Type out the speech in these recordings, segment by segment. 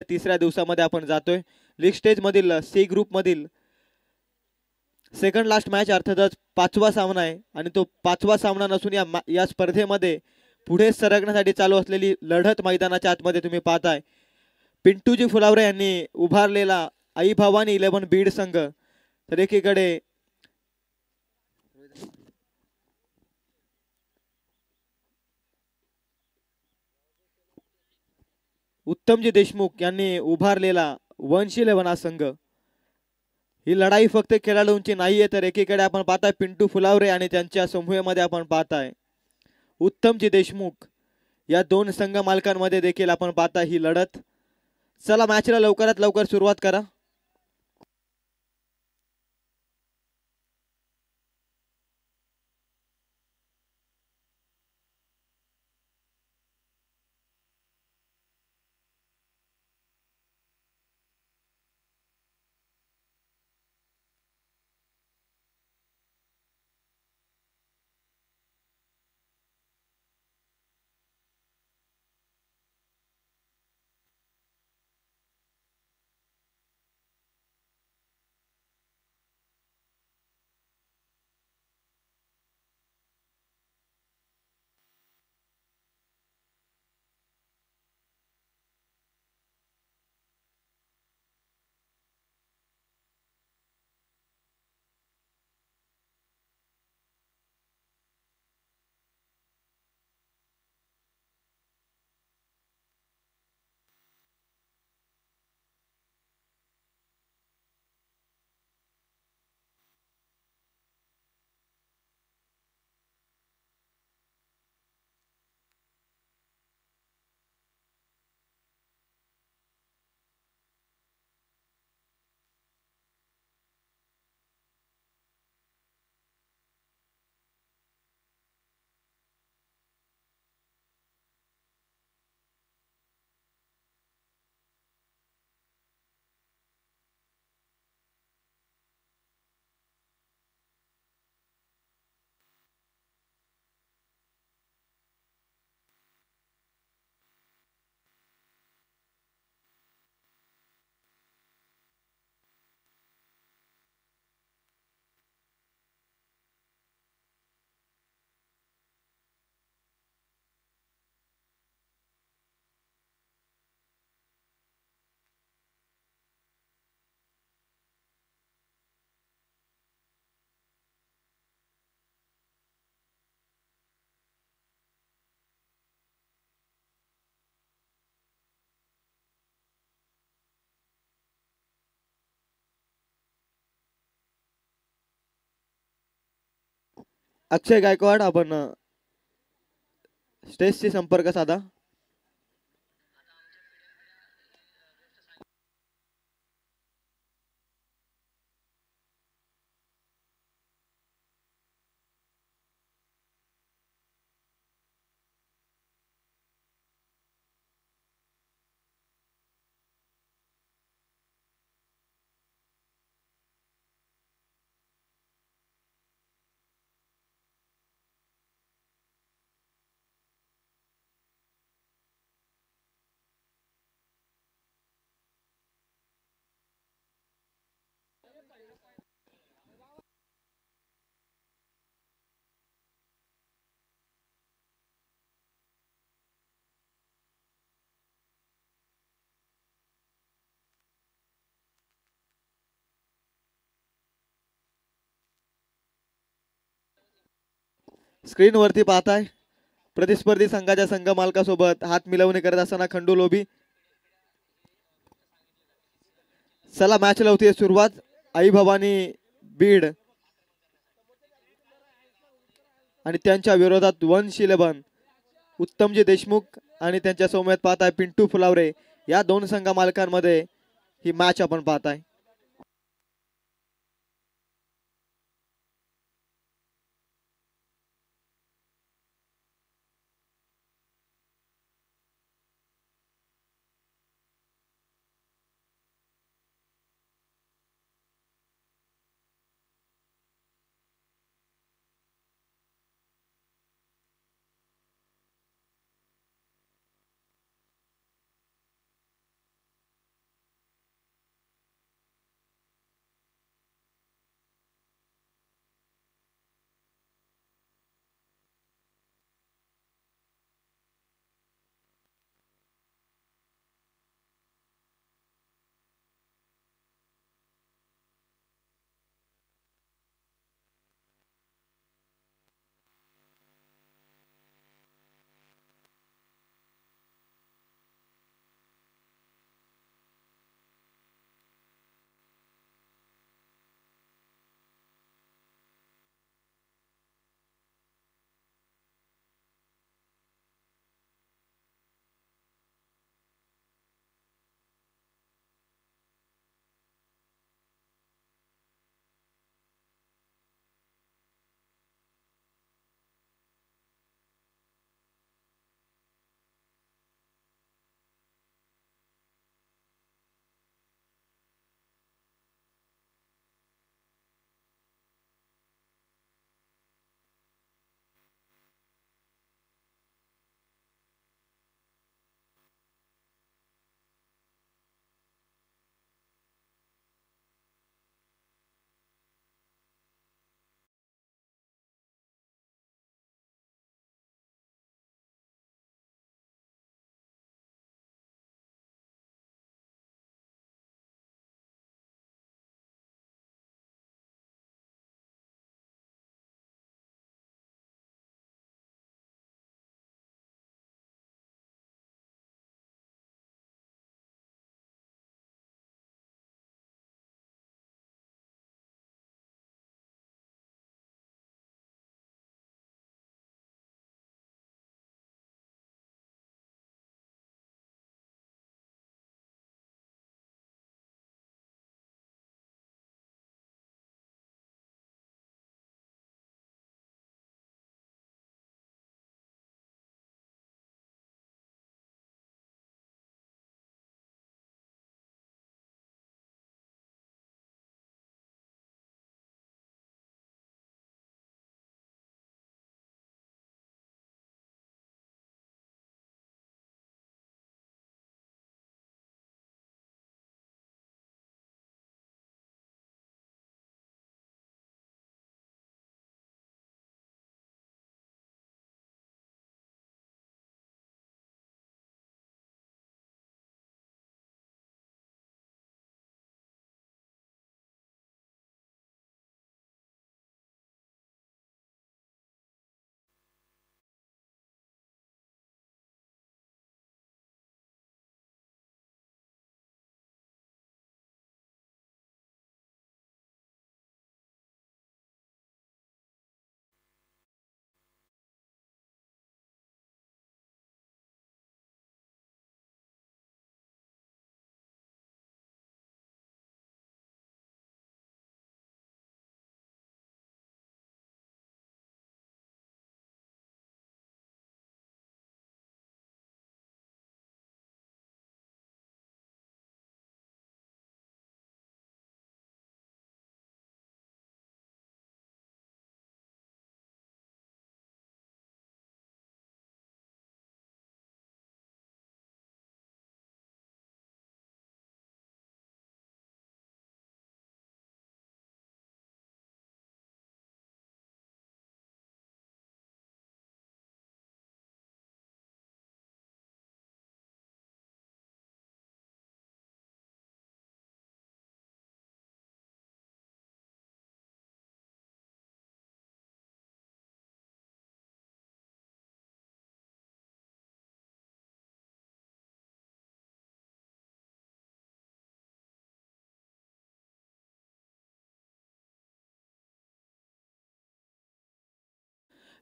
तिसऱ्या दिवसामध्ये आपण जातोय. लीग स्टेज मधील सी ग्रुप मधील सेकंड लास्ट मॅच अर्थातच पाचवा सामना आहे आणि तो पाचवा सामना नसून या स्पर्धेमध्ये पुढे सरकण्यासाठी चालू असलेली लढत मैदानाच्या आतमध्ये तुम्ही पाहताय. पिंटूजी फुलावरे यांनी उभारलेला आई भवानी 11 बीड संघ तर एकीकडे उत्तमजी देशमुख यांनी उभारलेला वंश 11 हा संघ. ही लढाई फक्त खेळाडूंची नाहीये तर एकीकडे आपण पाहताय पिंटू फुलावरे आणि त्यांच्या समूहामध्ये आपण पाहताय उत्तमजी देशमुख या दोन संघ मालकांमध्ये देखील आपण पाहताय ही लढत. चला मॅचला लवकरात लवकर सुरुवात करा. अक्षय गायकवाड आपण स्टेजशी संपर्क साधा. स्क्रीनवरती पाहताय प्रतिस्पर्धी संघाच्या संघ मालकासोबत हात मिळवणी करत असताना खंडू लोभी. चला मॅचला होती सुरुवात. आई भवानी बीड आणि त्यांच्या विरोधात वंश 11 उत्तमजी देशमुख आणि त्यांच्या समवेत पाहताय पिंटू फुलावरे या दोन संघ मालकांमध्ये ही मॅच आपण पाहताय.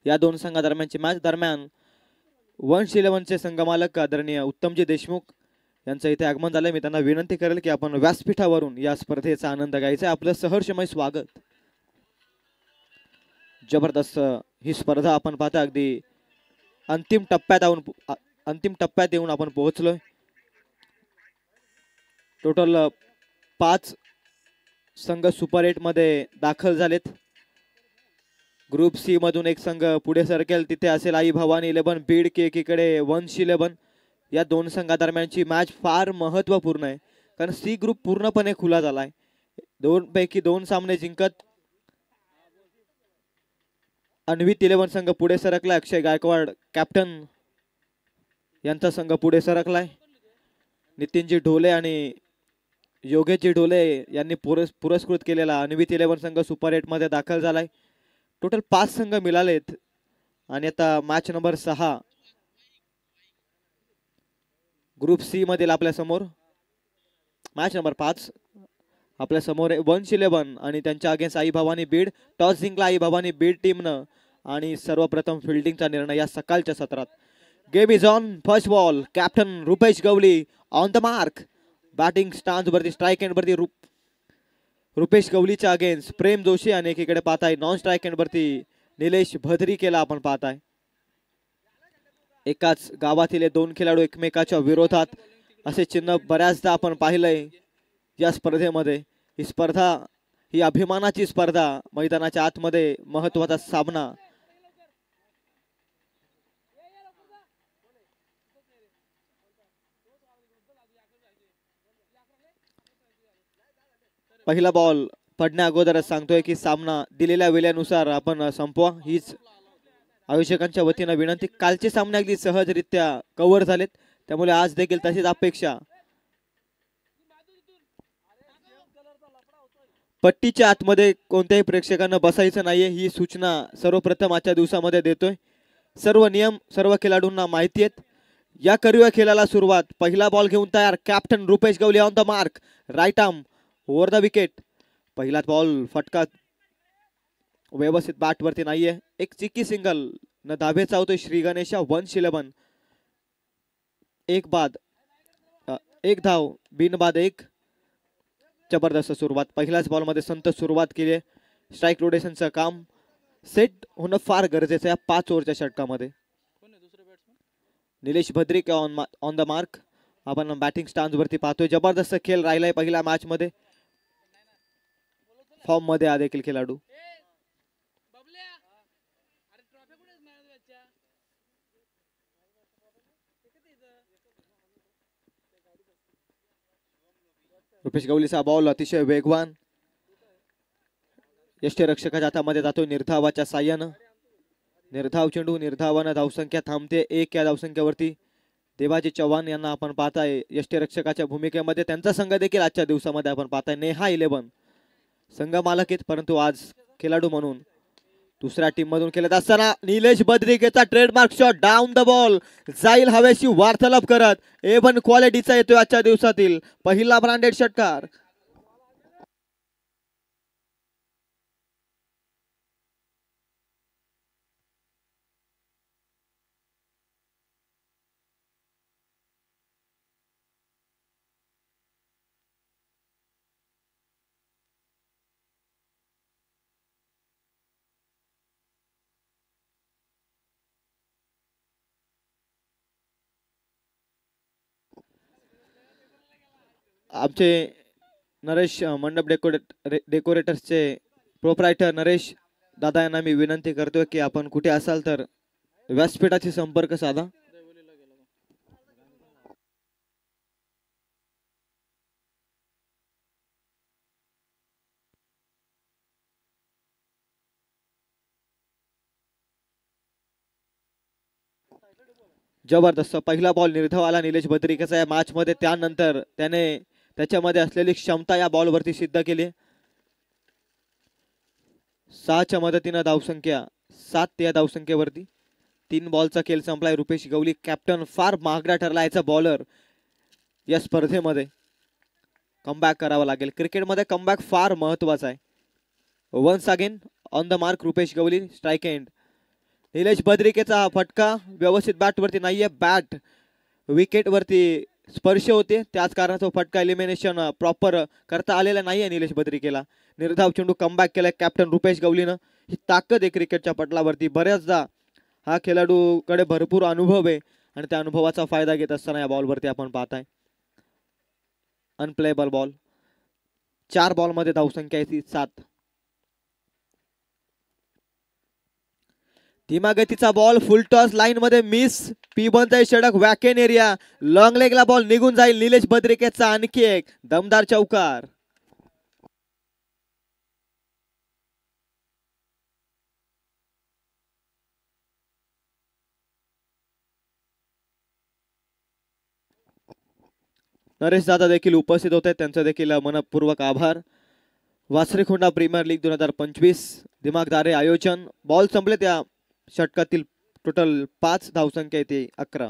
या दोन संघादरम्यानची मॅच दरम्यान 111चे संघमालक आदरणीय उत्तमजी देशमुख यांचं इथे आगमन झालंय. मी त्यांना विनंती करेल की आपण व्यासपीठावरून या स्पर्धेचा आनंद घ्यायचा. आपलं सहर्षमय स्वागत. जबरदस्त ही स्पर्धा आपण पाहता अगदी अंतिम टप्प्यात येऊन आपण पोहोचलोय. टोटल 5 संघ सुपर 8 मध्ये दाखल झालेत. ग्रुप सी मधून एक संघ पुढे सरकेल तिथे असेल आई भवानी 11 बीड की एकीकडे 111. या दोन संघादरम्यानची मॅच फार महत्त्वपूर्ण आहे कारण सी ग्रुप पूर्णपणे खुला झालाय. 2 पैकी 2 सामने जिंकत अन्वित 11 संघ पुढे सरकलाय. अक्षय गायकवाड कॅप्टन यांचा संघ पुढे सरकलाय. नितीनजी ढोले आणि योगेशजी ढोले यांनी पुरस्कृत केलेला अन्वित 11 संघ सुपर 8 मध्ये दाखल झालाय. टोटल 5 संघ मिळालेत आणि आता मॅच नंबर 6 ग्रुप सी मधील आपल्या समोर मॅच नंबर 5 आपल्या समोर 111 आणि त्यांच्या अगेन्स्ट आई भवानी बीड. टॉस जिंकला आई भवानी बीड टीमनं आणि सर्वप्रथम फिल्डिंगचा निर्णय या सकाळच्या सत्रात. Game is on. First ball captain Rupesh Gawali on the mark. Batting stance वरती स्ट्राईक एंड वरती रुपेश गवलीच्या अगेन्स्ट प्रेम जोशी आणि एकीकडे पाहताय नॉन स्ट्राईक एंड वरती निलेश भद्री केला आपण पाहताय. एकाच गावातील 2 खेळाडू एकमेकाच्या विरोधात असे चिन्ह बऱ्याचदा आपण पाहिलंय या स्पर्धेमध्ये. ही स्पर्धा ही अभिमानाची स्पर्धा. मैदानाच्या आतमध्ये महत्वाचा सामना. पहिला बॉल पडण्या अगोदरच सांगतोय की सामना दिलेल्या वेळेनुसार आपण संपवा हीच आयोजकांच्या वतीनं विनंती. कालचे सामने अगदी सहजरित्या कव्हर झालेत त्यामुळे आज देखील तशीच अपेक्षा. पट्टीच्या आतमध्ये कोणत्याही प्रेक्षकांना बसायचं नाहीये ही सूचना सर्वप्रथम आजच्या दिवसामध्ये देतोय. सर्व नियम सर्व खेळाडूंना माहिती आहेत. या करीव खेळाला सुरुवात. पहिला बॉल घेऊन तयार captain Rupesh Gawali on the mark. Right arm over the wicket. पहिला बॉल फटका व्यवस्थित बॅट वरती नाहीये. एक चिक्की सिंगल न धाबे चावतोय श्री गणेशा 111. एक धाव बिनबाद 1. जबरदस्त सुरुवात. पहिल्याच बॉल मध्ये संत सुरुवात केली. स्ट्राईक रोटेशनचं काम सेट होणं फार गरजेचं आहे 5 ओव्हरच्या षटकामध्ये. Nilesh Bhadrik on the mark. आपण बॅटिंग स्टान्स वरती पाहतोय. जबरदस्त खेळ राहिलाय पहिल्या मॅच मध्ये. फॉर्म मध्ये हा देखील खेळाडू. रुपेश गवलीचा बॉल अतिशय वेगवान. यष्टीरक्षकाच्या हातामध्ये जातोय निर्धावाच्या साह्यानं. निर्धाव चेंडू निर्धावानं धावसंख्या थांबते 1 या धावसंख्येवरती. देवाजी चव्हाण यांना आपण पाहताय यष्टीरक्षकाच्या भूमिकेमध्ये. त्यांचा संघ देखील आजच्या दिवसामध्ये आपण पाहताय नेहा 11 संघ मालक आहेत परंतु आज खेळाडू म्हणून दुसऱ्या टीम मधून खेळत असताना निलेश बद्रिकेचा trademark shot down the ball जाईल हवेशी वार्तालाप करत. A1 क्वालिटीचा येतोय आजच्या दिवसातील पहिला ब्रँडेड षटकार. आमचे नरेश मंडप डेकोरेटर्सचे प्रोप्रायटर नरेश दादा यांना मी विनंती करतोय की आपण कुठे असाल तर व्यासपीठाशी संपर्क साधा. जबरदस्त पहिला बॉल निर्धाव आला निलेश भद्रिकेचा या मॅच मध्ये. त्यानंतर त्याने त्याच्यामध्ये असलेली क्षमता या बॉल वरती सिद्ध केली. 6च्या मदतीनं धावसंख्या 7 या धावसंख्येवरती 3 बॉलचा खेळ संपलाय. रुपेश गवली कॅप्टन फार महागडा ठरला याचा बॉलर या स्पर्धेमध्ये. कमबॅक करावा लागेल. क्रिकेटमध्ये कमबॅक फार महत्वाचा आहे. Once again on the mark Rupesh Gawli. Strike end Nilesh बद्रिकेचा हा फटका व्यवस्थित बॅट वरती नाहीये, बॅट विकेट वरती स्पर्श होते, त्याच कारणाचा फटका एलिमिनेशन प्रॉपर करता आलेला नाहीये निलेश बद्रिकेला. निर्धाव चेंडू कमबॅक केलाय कॅप्टन रुपेश गवलीनं. ही ताकद आहे क्रिकेटच्या पटलावरती. बऱ्याचदा हा खेळाडूकडे भरपूर अनुभव आहे आणि त्या अनुभवाचा फायदा घेत असताना या बॉलवरती आपण पाहताय अनप्लेबल बॉल. 4 बॉलमध्ये धावसंख्या आहे 7. धीमा गतीचा बॉल फुल टॉस लाईन मध्ये मिस. पी बनतय षटक वॅकेन एरिया. लॉंग लेगला बॉल निघून जाईल. निलेश बद्रिकेचा आणखी एक दमदार चौकार. नरेश दादा देखील उपस्थित होते, त्यांचा देखील मनपूर्वक आभार. वासरेखोंडा प्रीमियर लीग 2025 दिमागदारे आयोजन. बॉल संपले त्या षटकातील. टोटल 5 धावसंख्या येते 11.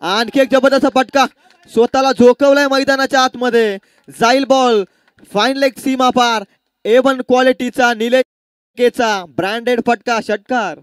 आणखी एक जबरदस्त फटका स्वतःला झोकवलाय मैदानाच्या आतमध्ये. जाईल बॉल फाईन लेग सीमा पार. A1 क्वालिटीचा निलेशचा ब्रँडेड फटका षटकार.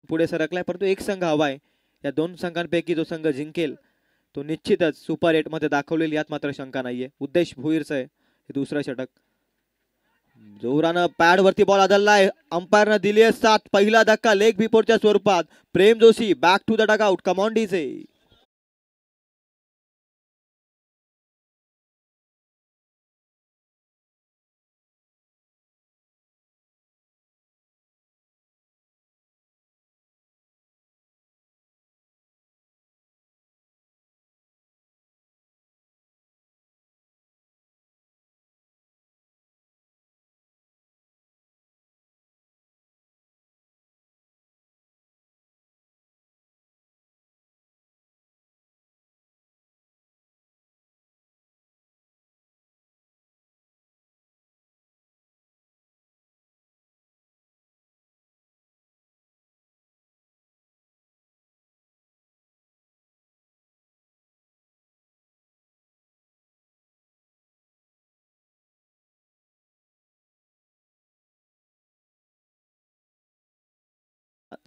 पुढे सरकलाय, परंतु एक संघ हवाय. या 2 संघांपैकी जो संघ जिंकेल तो निश्चितच सुपर 8 मध्ये दाखवलेली यात मात्र शंका नाहीये. उद्देश भोईरचं आहे हे दुसरं षटक. जोरानं पॅड वरती बॉल आदळलाय. अंपायरनं दिली आहे 7. पहिला धक्का लेग बिफोरच्या स्वरूपात. Prem Joshi back to the dugout. Come on DJ.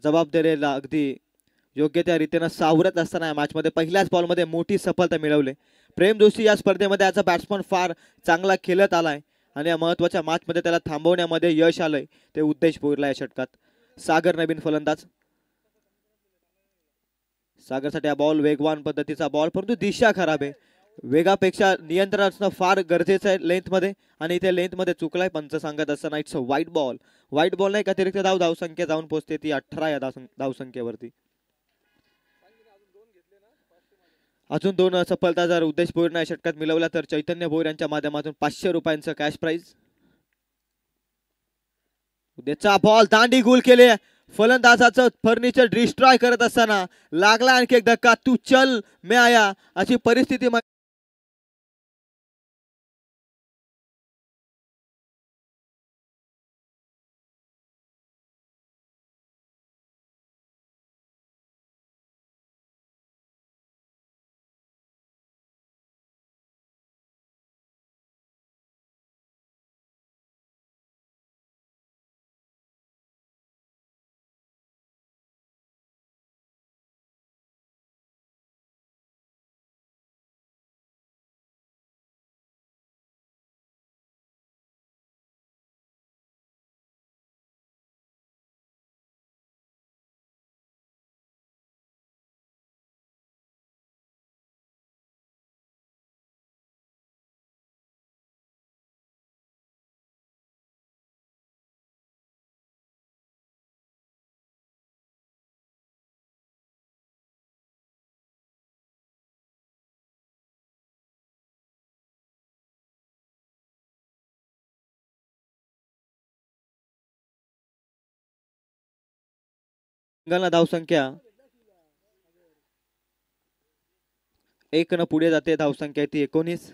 जबाबदारीला अगदी योग्य त्या रीतीनं सावरत असताना या मॅच मध्ये पहिल्याच बॉल मध्ये मोठी सफलता मिळवली. प्रेम जोशी या स्पर्धेमध्ये याचा बॅट्समन फार चांगला खेळत आलाय आणि या महत्वाच्या मॅच मध्ये त्याला थांबवण्यामध्ये यश आलंय. ते उद्देश भोईरला या षटकात. सागर नवीन फलंदाज. सागरसाठी हा बॉल वेगवान पद्धतीचा बॉल, परंतु दिशा खराब आहे. वेगापेक्षा नियंत्रण असणं फार गरजेचं आहे लेंथ मध्ये आणि इथे लेंथ मध्ये चुकलाय. पंच सांगत असताना इट्स अ वाईट बॉल. वाईट बॉल नाही, अतिरिक्त धावसंख्या जाऊन पोहोचते ती 18 या धावसंख्येवरती. अजून 2 सफलता जर उद्देश भोईरने षटकात मिळवल्या तर चैतन्य भोईर यांच्या माध्यमातून 500 रुपयांचं कॅश प्राइज. उद्देशचा बॉल दांडी गुल केले. फलंदाजाचं फर्निचर डिस्ट्रॉय करत असताना लागला आणखी एक धक्का. तू चल मे आया अशी परिस्थिती धावसंख्या 1 न पुढे जाते. धावसंख्या ती 19.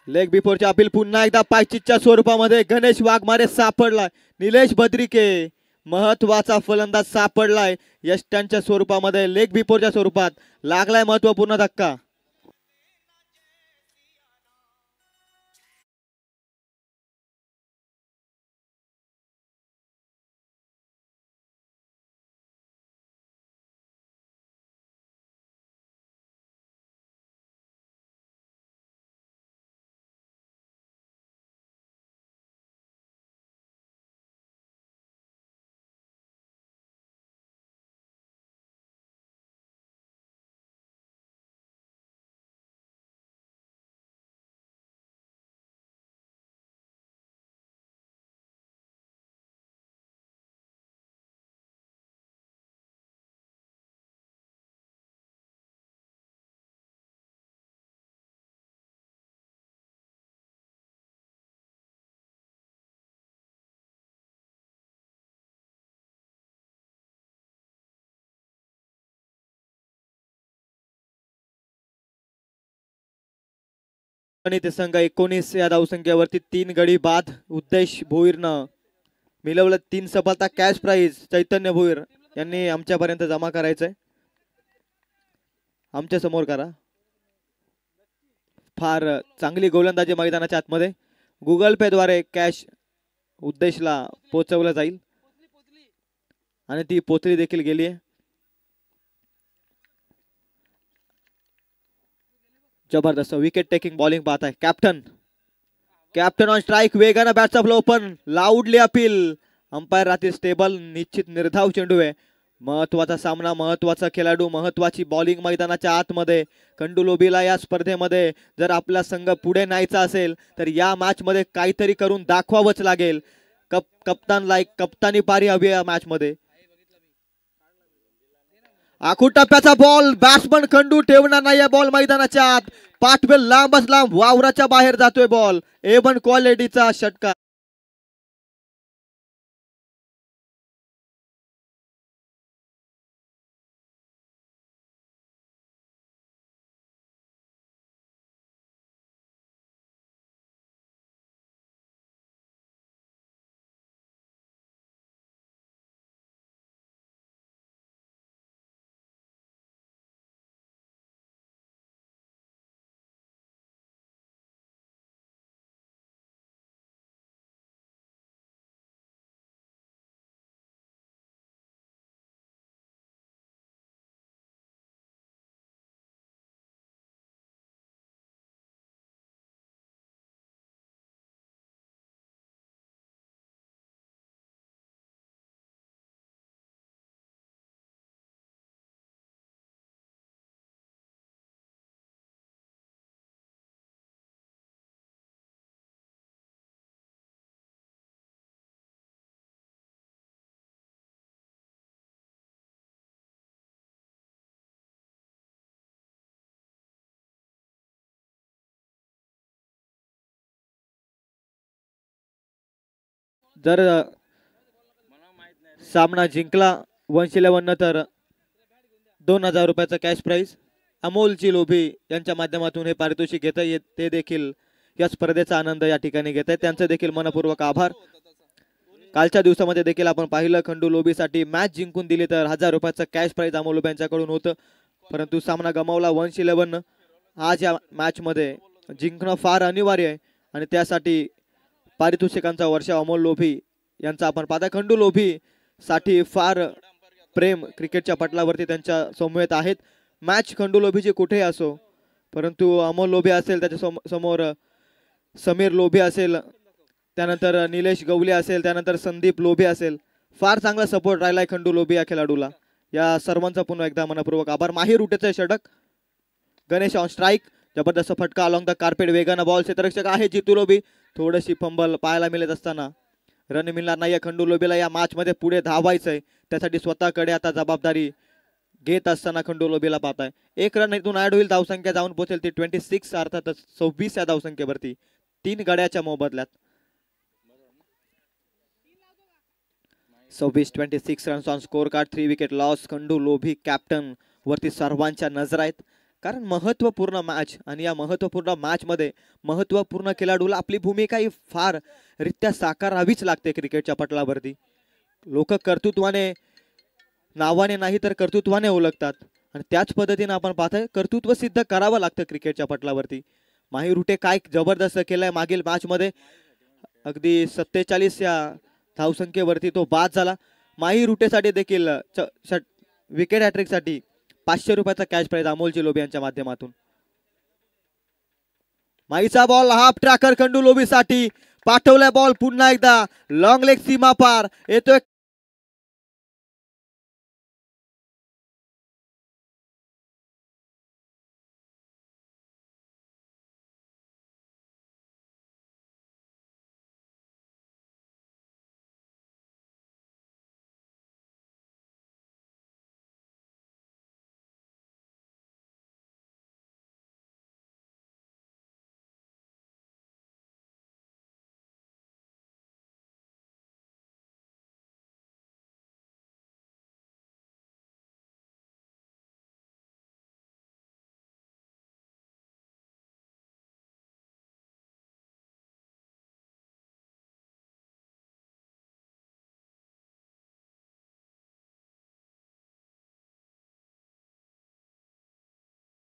लेग बिफोरची अपील पुन्हा एकदा पायचीच्या स्वरूपामध्ये गणेश वाघमारे सापडलाय. निलेश भद्रिके महत्वाचा फलंदाज सापडलाय यष्ट्यांच्या स्वरूपामध्ये. लेग बिफोरच्या स्वरूपात लागलाय महत्वपूर्ण धक्का. आणि ते संघ 19 या धावसंख्येवरती 3 गडी बाद. उद्देश भोईरनं मिळवलं 3 सफलता. कॅश प्राइज चैतन्य भोईर यांनी आमच्यापर्यंत जमा करायचंय. आमच्या समोर करा. फार चांगली गोलंदाजी मैदानाच्या आतमध्ये. गुगल पे द्वारे कॅश उद्देशला पोहोचवलं जाईल आणि ती पोचली देखील गेली आहे. जबरदस्त विकेट टेकिंग बॉलिंग पाहत आहे. Captain on strike. वेगानं बॅटचा फ्लो पण लाऊडली अपील. अंपायर राहतील स्टेबल. निश्चित निर्धाव चेंडू आहे. महत्वाचा सामना, महत्वाचा खेळाडू, महत्वाची बॉलिंग मैदानाच्या आतमध्ये. खंडू लोबीला या स्पर्धेमध्ये जर आपला संघ पुढे न्यायचा असेल तर या मॅच मध्ये काहीतरी करून दाखवावंच लागेल. कप्तानला एक कप्तानी पारी हवी या मॅच मध्ये. आखूड टप्प्याचा बॉल. बॅट्समन खंडू ठेवणार नाही या बॉल मैदानाच्या आत. पाठवेल लांबच लांब. वावराच्या बाहेर जातोय बॉल. A1 क्वालिटीचा षटकार. जर सामना जिंकला 111 तर 2000 रुपयाचा कॅश प्राइज. अमोलची लोभी यांच्या माध्यमातून हे पारितोषिक घेता येत. ते देखील या स्पर्धेचा आनंद या ठिकाणी घेत आहेत. त्यांचं देखील मनपूर्वक आभार. कालच्या दिवसामध्ये देखील आपण पाहिलं खंडू लोबीसाठी मॅच जिंकून दिली तर 1000 रुपयाचं कॅश प्राइज अमोल लोभी यांच्याकडून होतं. परंतु सामना गमावला 111. आज या मॅच मध्ये जिंकणं फार अनिवार्य आहे आणि त्यासाठी पारितोषिकांचा वर्षाव अमोल लोभी यांचा आपण पाहता. खंडू लोभी साठी फार प्रेम क्रिकेटच्या पटलावरती त्यांच्या समवेत आहेत. मॅच खंडू लोभीची कुठेही असो, परंतु अमोल लोभी असेल, त्याच्या समोर समीर लोभी असेल, त्यानंतर निलेश गवले असेल, त्यानंतर संदीप लोभी असेल, फार चांगला सपोर्ट राहिलाय खंडू लोभी या खेळाडूला. या सर्वांचा पुन्हा एकदा मनपूर्वक आभार. माहीर उटेचे षटक. Ganesh on strike. जबरदस्त फटका अलॉंग द कार्पेट. वेगानं बॉल. क्षेत्ररक्षक आहे जितू लोभी. थोडीशी फंबल पाहायला मिळत असताना रन मिळणार नाहीये खंडू लोबीला या मॅच मध्ये पुढे धावायचंय, त्यासाठी स्वतःकडे आता जबाबदारी घेत असताना खंडू लोबीला पाहताय. एक रन इथून ऍड होईल, धावसंख्या जाऊन पोहोचेल ती 26 अर्थातच 26 या धावसंख्येवरती 3 गड्याच्या मोबदल्यात. 26 runs on score card, 3 wicket loss. Khandu लोभी कॅप्टन वरती सर्वांच्या नजर आहेत, कारण महत्वपूर्ण मॅच आणि या महत्वपूर्ण मॅच मध्ये महत्वपूर्ण खेळाडूला आपली भूमिका ही फार रित्या साकारावीच लागते क्रिकेटच्या पटलावरती. लोक कर्तृत्वाने, नावाने नाही तर कर्तृत्वाने ओळखतात आणि त्याच पद्धतीने आपण पाहतोय कर्तृत्व सिद्ध करावं लागतं क्रिकेटच्या पटलावरती. माही रुटे काय जबरदस्त केलंय मागील मॅच मध्ये, अगदी 47 या धावसंख्येवरती तो बाद झाला. माही रुटेसाठी देखील विकेट हॅट्रिक साठी 500 रुपयाचा कॅश प्राइज अमोल लोबी यांच्या माध्यमातून. माहीचा ball half tracker Khandu Lobi साठी पाठवलाय, बॉल पुन्हा एकदा लॉंग लेग सीमा पार येतोय.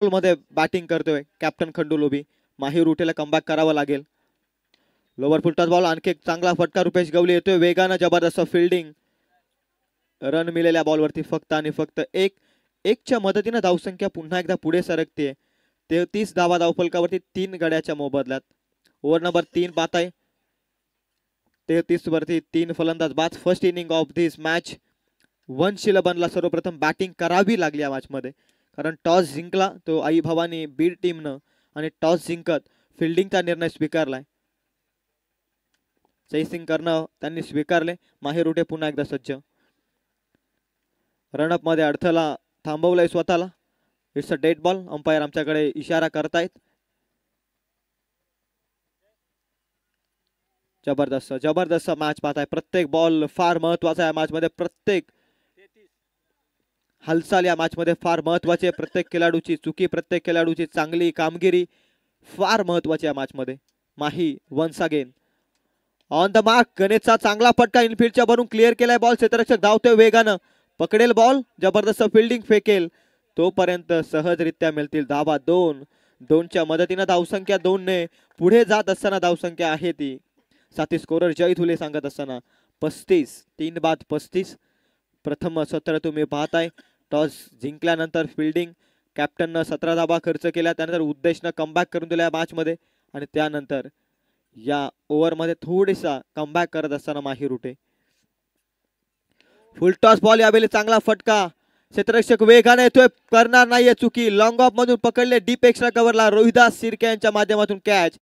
मध्ये बॅटिंग करतोय कॅप्टन खंडू लोबी. माही रुटेला कमबॅक करावं लागेल. लोवर फुलटॉस बॉल, आणखी एक चांगला फटका रुपेश गवली येतोय वेगानं, जबरदस्त फिल्डिंग. रन मिळालेल्या बॉलवरती फक्त आणि फक्त एकच्या मदतीने धावसंख्या पुन्हा एकदा पुढे सरकते. 33 धावा धावफलकावरती 3 गड्याच्या मोबदल्यात. ओव्हर नंबर 3 पाहत आहे, 33 वरती 3 फलंदाज बाद. First inning of this match. वनशिल बनला, सर्वप्रथम बॅटिंग करावी लागली या मॅच मध्ये, कारण टॉस जिंकला तो आई भवानी बीड टीमनं आणि टॉस जिंकत फिल्डिंगचा निर्णय स्वीकारलाय. चेसिंग करणं त्यांनी स्वीकारले. माही रुटे पुन्हा एकदा सज्ज. रनअप मध्ये अडथळा थांबवलाय स्वतःला. It's a dead ball. Umpire आमच्याकडे इशारा करतायत. जबरदस्त जबरदस्त मॅच पाहताय. प्रत्येक बॉल फार महत्वाचा आहे मॅच मध्ये, प्रत्येक हालचाल या मॅच मध्ये फार महत्वाची आहे. प्रत्येक खेळाडूची चुकी, प्रत्येक खेळाडूची चांगली कामगिरी फार महत्वाची आहे मॅच मध्ये. Mahi once again on the mark. गणेशचा चांगला फटका इनफिल्डच्या भरून क्लिअर केलाय बॉल. क्षेत्ररक्षक धावतोय वेगानं, पकडेल बॉल, जबरदस्त फिल्डिंग फेकेल, तोपर्यंत सहजरित्या मिळतील धावा. 2च्या मदतीनं धावसंख्या 2ने पुढे जात असताना धावसंख्या आहे ती. साथी स्कोरर जय धुले सांगत असताना 35, 3 बाद 35. प्रथम सत्र तुम्ही पाहताय. टॉस जिंकल्यानंतर फिल्डिंग कॅप्टननं 17 धावा खर्च केल्या, त्यानंतर उद्देशनं कमबॅक करून दिल्या मॅच मध्ये आणि त्यानंतर या ओव्हर मध्ये थोडीसा कमबॅक करत असताना माही रुटे. फुल टॉस बॉल, यावेळी चांगला फटका, क्षेत्ररक्षक वेगाने येतोय, करणार नाहीये चुकी. लॉंग ऑफ मधून पकडले, डीप एक्स्ट्रा कव्हरला रोहिदास सिरके यांच्या माध्यमातून कॅच.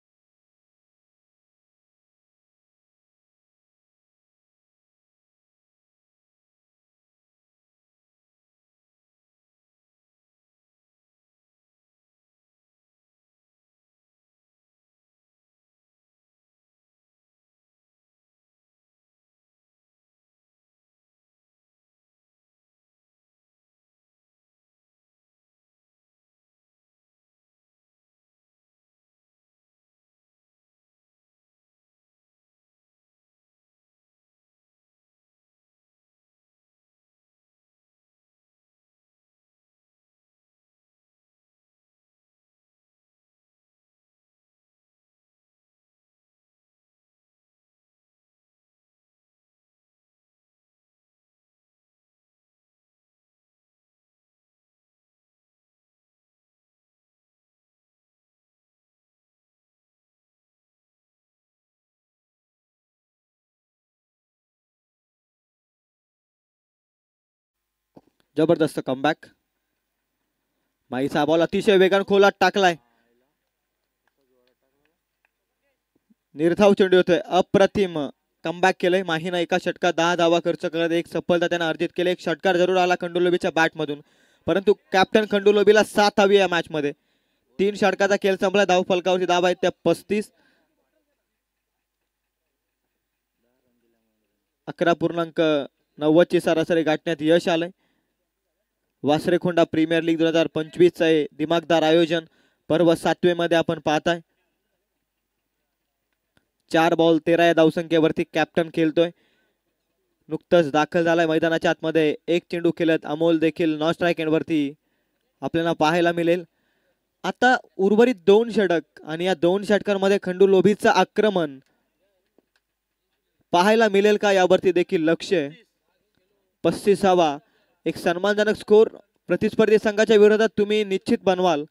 जबरदस्त कमबॅक. माईचा बॉल अतिशय वेगाने खोलात टाकलाय. निर्धाव चेंडू होतोय, अप्रतिम कमबॅक केलंय. माहीनं एका षटकात 10 धावा खर्च करत एक सफलता त्यानं अर्जित केली. एक षटकार जरूर आला खंडू लोबीच्या बॅटमधून, परंतु कॅप्टन खंडू लोबीला 7 हवी या मॅच मध्ये. 3 षटकाचा खेळ संपला. धाव फलकावरती धावा आहेत त्या 35. 11.90 ची सरासरी गाठण्यात यश आलंय. वासरेखोंडा प्रीमियर लीग 2025 चे दिमागदार आयोजन पर्व 7वे मध्ये आपण पाहताय. 4 बॉल 13 या धावसंख्येवरती कॅप्टन खेळतोय. नुकतंच दाखल झालाय मैदानाच्या आतमध्ये. एक चेंडू खेळत अमोल देखील नॉन स्ट्राईक एंड वरती आपल्याला पाहायला मिळेल. आता उर्वरित 2 षटक आणि या 2 षटकांमध्ये खंडू लोभीचं आक्रमण पाहायला मिळेल का यावरती देखील लक्ष आहे. 35वा एक सन्मानजनक स्कोर प्रतिस्पर्धी संघाच्या विरोधात तुम्ही निश्चित बनवाल,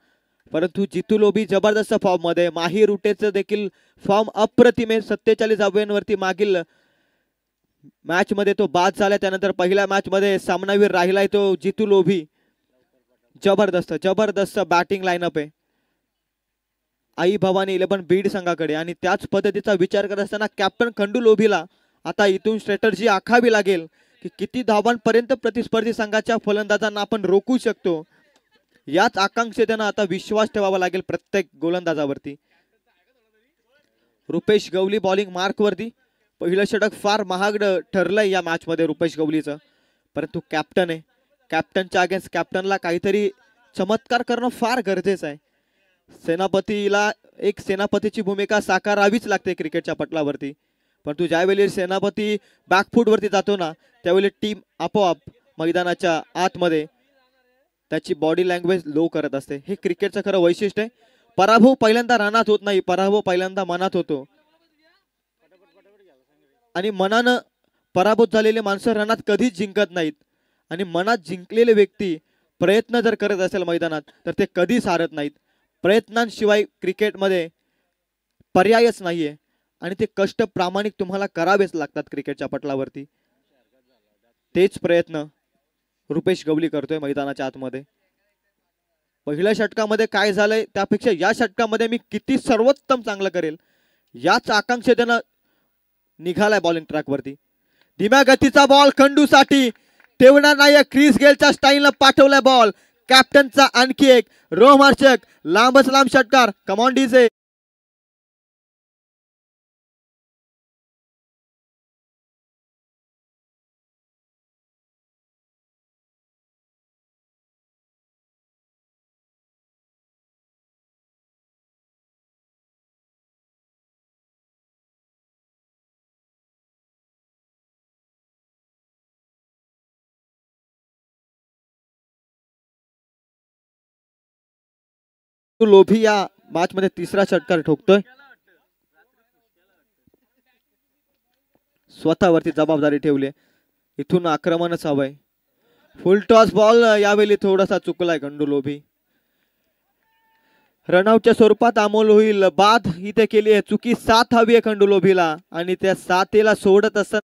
परंतु जितू लोभी जबरदस्त फॉर्म मध्ये. माही रुटेचं देखील फॉर्म अप्रतिम आहे. 47 धावांवरती मागील मॅच मध्ये तो बाद झाला. त्यानंतर पहिल्या मॅच मध्ये सामनावीर राहिलाय तो जितू लोभी. जबरदस्त जबरदस्त बॅटिंग लाईनअप आहे आई भवानी 11 बीड संघाकडे. आणि त्याच पद्धतीचा विचार करत असताना कॅप्टन खंडू लोभीला आता इथून स्ट्रॅटर्जी आखावी लागेल की किती धावांपर्यंत प्रतिस्पर्धी संघाच्या फलंदाजांना आपण रोखू शकतो. याच आकांक्षेने आता विश्वास ठेवावा लागेल प्रत्येक गोलंदाजावरती. रुपेश गवली बॉलिंग मार्क वरती. पहिलं षटक फार महागड ठरलंय या मॅच मध्ये रुपेश गवलीचं, परंतु कॅप्टन आहे. कॅप्टनच्या अगेन्स्ट कॅप्टनला काहीतरी चमत्कार करणं फार गरजेचं आहे. सेनापतीला एक सेनापतीची भूमिका साकारावीच लागते क्रिकेटच्या पटलावरती, परंतु ज्यावेळी सेनापती बॅकफूट वरती जातो ना त्यावेळी टीम आपोआप मैदानाच्या आतमध्ये त्याची बॉडी लँग्वेज लो करत असते. हे क्रिकेटचं खरं वैशिष्ट्य आहे. पराभव पहिल्यांदा रनात होत नाही, पराभव पहिल्यांदा मनात होतो. आणि मनानं पराभूत झालेले माणसं रनात कधीच जिंकत नाहीत. आणि मनात जिंकलेले व्यक्ती प्रयत्न जर करत असेल मैदानात तर ते कधीच हारत नाहीत. प्रयत्नांशिवाय क्रिकेटमध्ये पर्यायच नाहीये आणि ते कष्ट प्रामाणिक तुम्हाला करावेच लागतात क्रिकेटच्या पटलावरती. तेच प्रयत्न रुपेश गवली करतोय मैदानाच्या आतमध्ये. पहिल्या षटकामध्ये काय झालंय त्यापेक्षा या षटकामध्ये मी किती सर्वोत्तम चांगलं करेल याच आकांक्षेनं निघालाय बॉलिंग ट्रॅक वरती. धीम्या गतीचा बॉल खंडूसाठी तेवढा नाही. क्रिस गेलच्या स्टाईलनं पाठवलाय बॉल. कॅप्टनचा आणखी एक रोमहर्षक लांबच लांब षटकार. Come on DJ. लोभी या मॅच मध्ये तिसरा षटकार ठोकतोय. स्वतःवरती जबाबदारी ठेवली. इथून आक्रमणच हवंय. फुल टॉस बॉल यावेळी थोडासा चुकलाय खंडू लोभी. रनआउटच्या स्वरूपात अमोल होईल. बाद इथे केली आहे. चुकी 7 हवी आहे खंडू लोभीला आणि त्या 7 सोडत असताना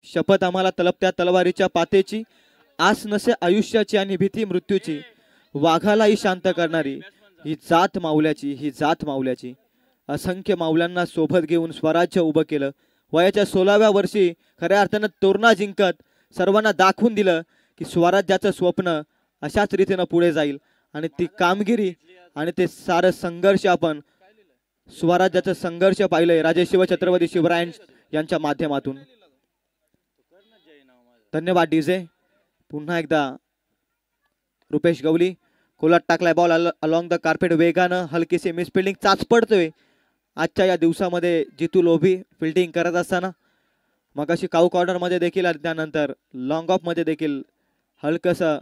शपथ आम्हाला तलपत्या तलवारीच्या पातेची, आस नसे आयुष्याची आणि भीती मृत्यूची, वाघालाही शांत करणारी ही जात मावल्याची, ही जात मावल्याची. असंख्य मावल्यांना सोबत घेऊन स्वराज्य उभं केलं. वयाच्या 16व्या वर्षी खऱ्या अर्थानं तोरणा जिंकत सर्वांना दाखवून दिलं की स्वराज्याचं स्वप्न अशाच रीतीनं पुढे जाईल. आणि ती कामगिरी आणि ते सारं संघर्ष आपण स्वराज्याचं संघर्ष पाहिलंय राजे शिवछत्रपती शिवराय यांच्या माध्यमातून. धन्यवाद डीजे. पुन्हा एकदा रुपेश गवली कोलात टाकलाय बॉल अलॉंग द कार्पेट. वेगानं हलकीशी मिस फिल्डिंग चाच पडतोय आजच्या या दिवसामध्ये जितू लोभी फिल्डिंग करत असताना. मग अशी काऊ कॉर्नर मध्ये देखील आणि त्यानंतर लॉंग ऑफ मध्ये देखील हलकसं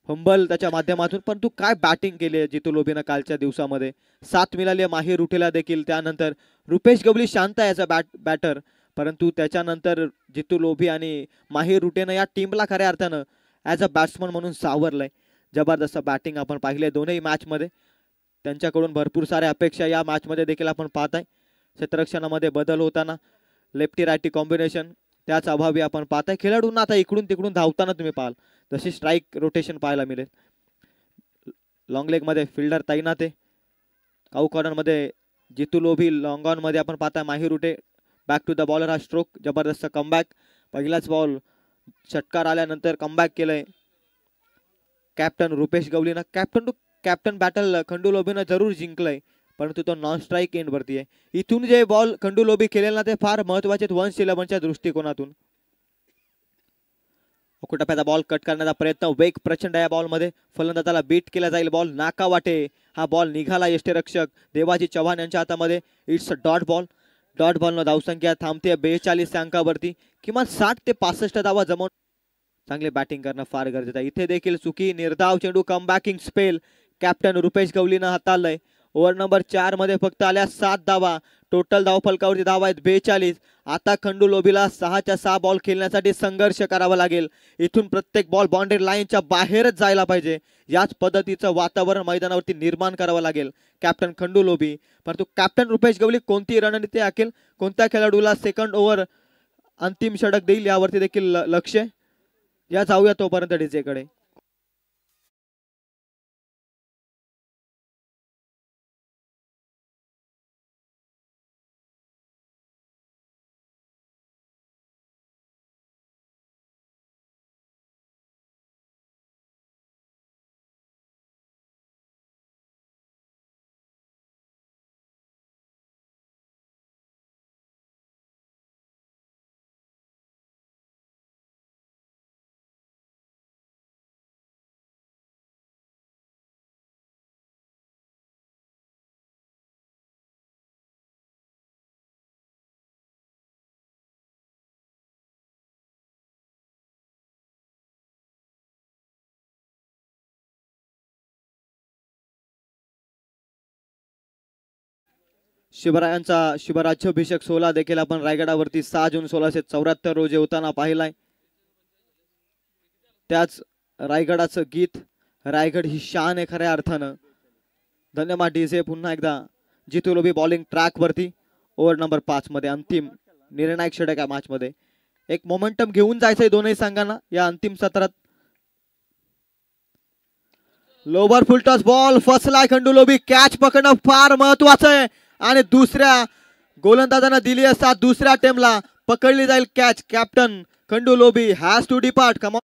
फंबल त्याच्या माध्यमातून, पण तू काय बॅटिंग केली आहे जितू लोबीनं कालच्या दिवसामध्ये. 7 मिळाली माहीर उठेला देखील. त्यानंतर रुपेश गवळी शांत आहे याचा बॅटर, परंतु त्याच्यानंतर जितू लोभी आणि माहीर रुटेनं या टीमला खऱ्या अर्थानं ॲज अ बॅट्समन म्हणून सावरलंय. जबरदस्त बॅटिंग आपण पाहिले दोनही मॅचमध्ये. त्यांच्याकडून भरपूर साऱ्या अपेक्षा या मॅचमध्ये देखील आपण पाहत आहे. क्षेत्ररक्षणामध्ये बदल होताना लेफ्टी रायटी कॉम्बिनेशन त्याच अभावी आपण पाहताय. खेळाडूंना आता इकडून तिकडून धावताना तुम्ही पाहाल जशी स्ट्राईक रोटेशन पाहायला मिळेल. लॉंग लेग मध्ये फिल्डर तैनात आहे. काऊ कॉर्नर मध्ये जितू लोभी, लॉंग ऑन मध्ये आपण पाहताय Mahir Rute. Back to the bowler हा स्ट्रोक, जबरदस्त कमबॅक. पहिलाच बॉल षटकार आल्यानंतर कमबॅक केलंय कॅप्टन रुपेश गवलीनं. Captain to captain battle Khandu लोभीनं जरूर जिंकलंय, परंतु तो नॉन स्ट्राईक एंड वरती आहे. इथून जे बॉल खंडू लोभी केलेला ते फार महत्वाचे 1-11च्या दृष्टिकोनातून. टप्प्याचा बॉल कट करण्याचा प्रयत्न, वेग प्रचंड या बॉल मध्ये. फलंदाजाला बीट केला जाईल. बॉल नाका वाटे हा बॉल निघाला यष्टीरक्षक देवाजी चव्हाण यांच्या हातामध्ये. It's a dot ball. Dot ball न धावसंख्या थांबते 42 अंकावरती. किमान 60 ते 65 धावा जमवून चांगले बॅटिंग करणं फार गरजेचं आहे. इथे देखील चुकी, निर्धाव चेंडू, कमबॅकिंग स्पेल कॅप्टन रुपेश गवलीनं हाताळलंय. ओव्हर नंबर 4 मध्ये फक्त आल्या 7 धावा. टोटल धाव फलकावरती धावा आहेत 42. आता खंडू लोभीला 6च्या 6 बॉल खेळण्यासाठी संघर्ष करावा लागेल. इथून प्रत्येक बॉल बाउंड्री लाईनच्या बाहेरच जायला पाहिजे. याच पद्धतीचं वातावरण मैदानावरती निर्माण करावं लागेल कॅप्टन खंडू लोभी. परंतु कॅप्टन रुपेश गवली कोणती रणनीती आखेल, कोणत्या खेळाडूला सेकंड ओव्हर अंतिम षटक देईल यावरती देखील लक्ष. या जाऊया तोपर्यंत डीजेकडे. शिवरायांचा शिवराज्याभिषेक सोहळा देखील आपण रायगडावरती 6 जून 1674 रोजी होताना पाहिलाय. त्याच रायगडाचं गीत, रायगड ही शान आहे खऱ्या अर्थानं. धन्यवाद डीजे. पुन्हा एकदा जितू लोभी बॉलिंग ट्रॅक वरती. ओव्हर नंबर 5 मध्ये अंतिम निर्णायक षटक या मॅच मध्ये. एक मोमेंटम घेऊन जायचंय दोनही संघांना या अंतिम सत्रात. लोवर फुल टॉस बॉल फसलाय खंडू लोभी. कॅच पकडणं फार महत्वाचं आहे आणि दुसऱ्या गोलंदाजांना दिली असता दुसऱ्या टेमला पकडली जाईल catch. Captain Khandu Lobhi has to depart. कम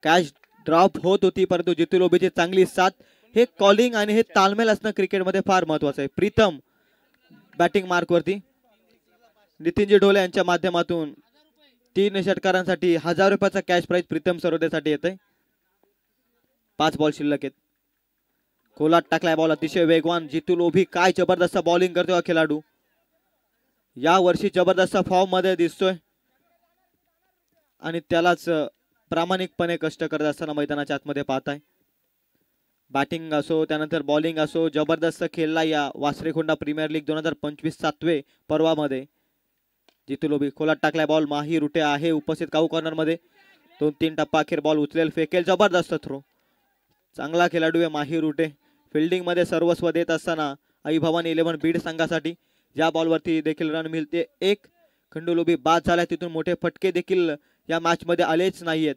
कॅच ड्रॉप होत होती, परंतु जितू लोभीची चांगली साथ. हे कॉलिंग आणि हे तालमेल असणं क्रिकेटमध्ये फार महत्वाचं आहे. प्रीतम बॅटिंग मार्क वरती. नितीनजी ढोले यांच्या माध्यमातून 3 षटकारांसाठी 1000 रुपयाचा कॅश प्राइज प्रीतम सरोदेसाठी येते. 5 बॉल शिल्लक आहेत. खोलात टाकलाय बॉल अतिशय वेगवान. जितू लोभी काय जबरदस्त बॉलिंग करतोय हा खेळाडू. या वर्षी जबरदस्त फॉर्म मध्ये दिसतोय आणि त्यालाच प्रामाणिकपणे कष्ट करत असताना मैदानाच्या आतमध्ये पाहताय. बॅटिंग असो त्यानंतर बॉलिंग असो जबरदस्त खेळला या वासरेखोंडा प्रीमियर लीग 2025 7वे पर्वामध्ये. जितू लोबी खोलात टाकलाय बॉल, माही रुटे आहे उपस्थित काऊ कॉर्नर मध्ये. 2-3 टप्पा अखेर बॉल उचलेल फेकेल, जबरदस्त थ्रो. चांगला खेळाडू आहे माही रुटे. फिल्डिंग मध्ये सर्वस्व देत असताना आई भवानी 11 बीड संघासाठी या बॉलवरती देखील रन मिळते. एक खंडू लोबी बाद झालाय, तिथून मोठे फटके देखील या मॅच मध्ये आलेच नाहीयेत.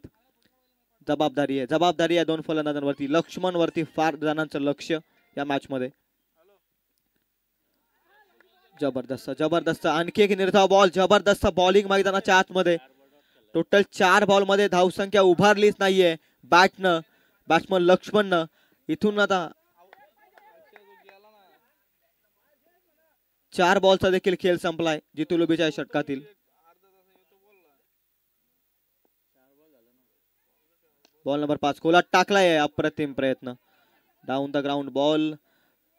जबाबदारी आहे 2 फलंदाजांवरती. लक्ष्मण वरती फार जणांचं लक्ष या मॅच मध्ये. जबरदस्त आणखी एक निर्धाव बॉल, जबरदस्त बॉलिंग मैदानाच्या आतमध्ये. टोटल 4 बॉल मध्ये धावसंख्या उभारलीच नाहीये बॅट्समन लक्ष्मणनं. इथून आता 4 बॉलचा देखील खेळ संपलाय जितू लुबीच्या षटकातील. बॉल नंबर 5 खोलात टाकलाय, अप्रतिम प्रयत्न. Down the ground ball.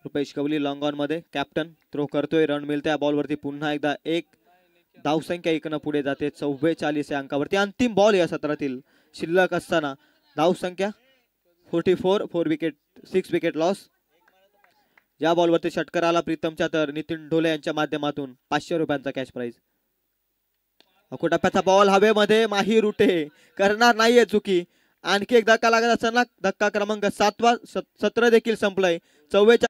Rupesh Kavli long on मध्ये. कॅप्टन थ्रो करतोय, रन मिळते बॉलवरती. पुन्हा एकदा एक धावसंख्या इकडनं पुढे जाते 44 या अंकावरती. अंतिम बॉल या सत्रातील शिल्लक असताना धावसंख्या 44, 6 विकेट लॉस. या बॉलवरती षटकार आला प्रीतमच्या, तर नितीन ढोले यांच्या माध्यमातून 500 रुपयांचा कॅश प्राइज. अकोटप्प्याचा बॉल हवेमध्ये, माही रुटे करणार नाहीये चुकी. आणखी एक धक्का लागत असताना धक्का क्रमांक 7वा सत्र देखील संपलंय. 44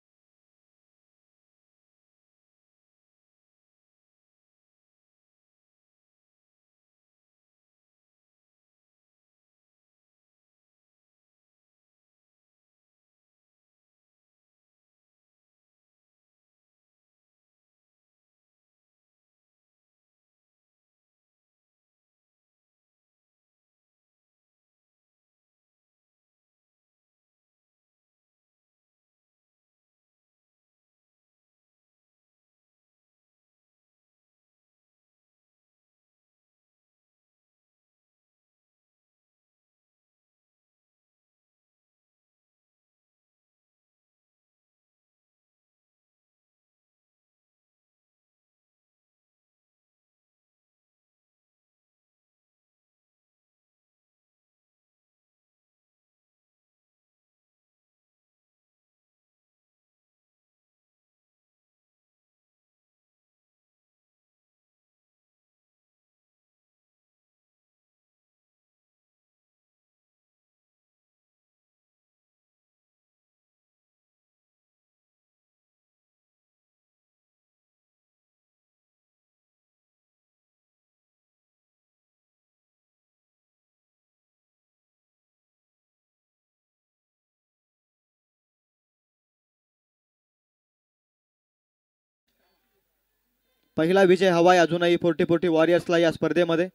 पहिला विजय हवाय अजूनही 40-40 वॉरियर्सला या स्पर्धेमध्ये.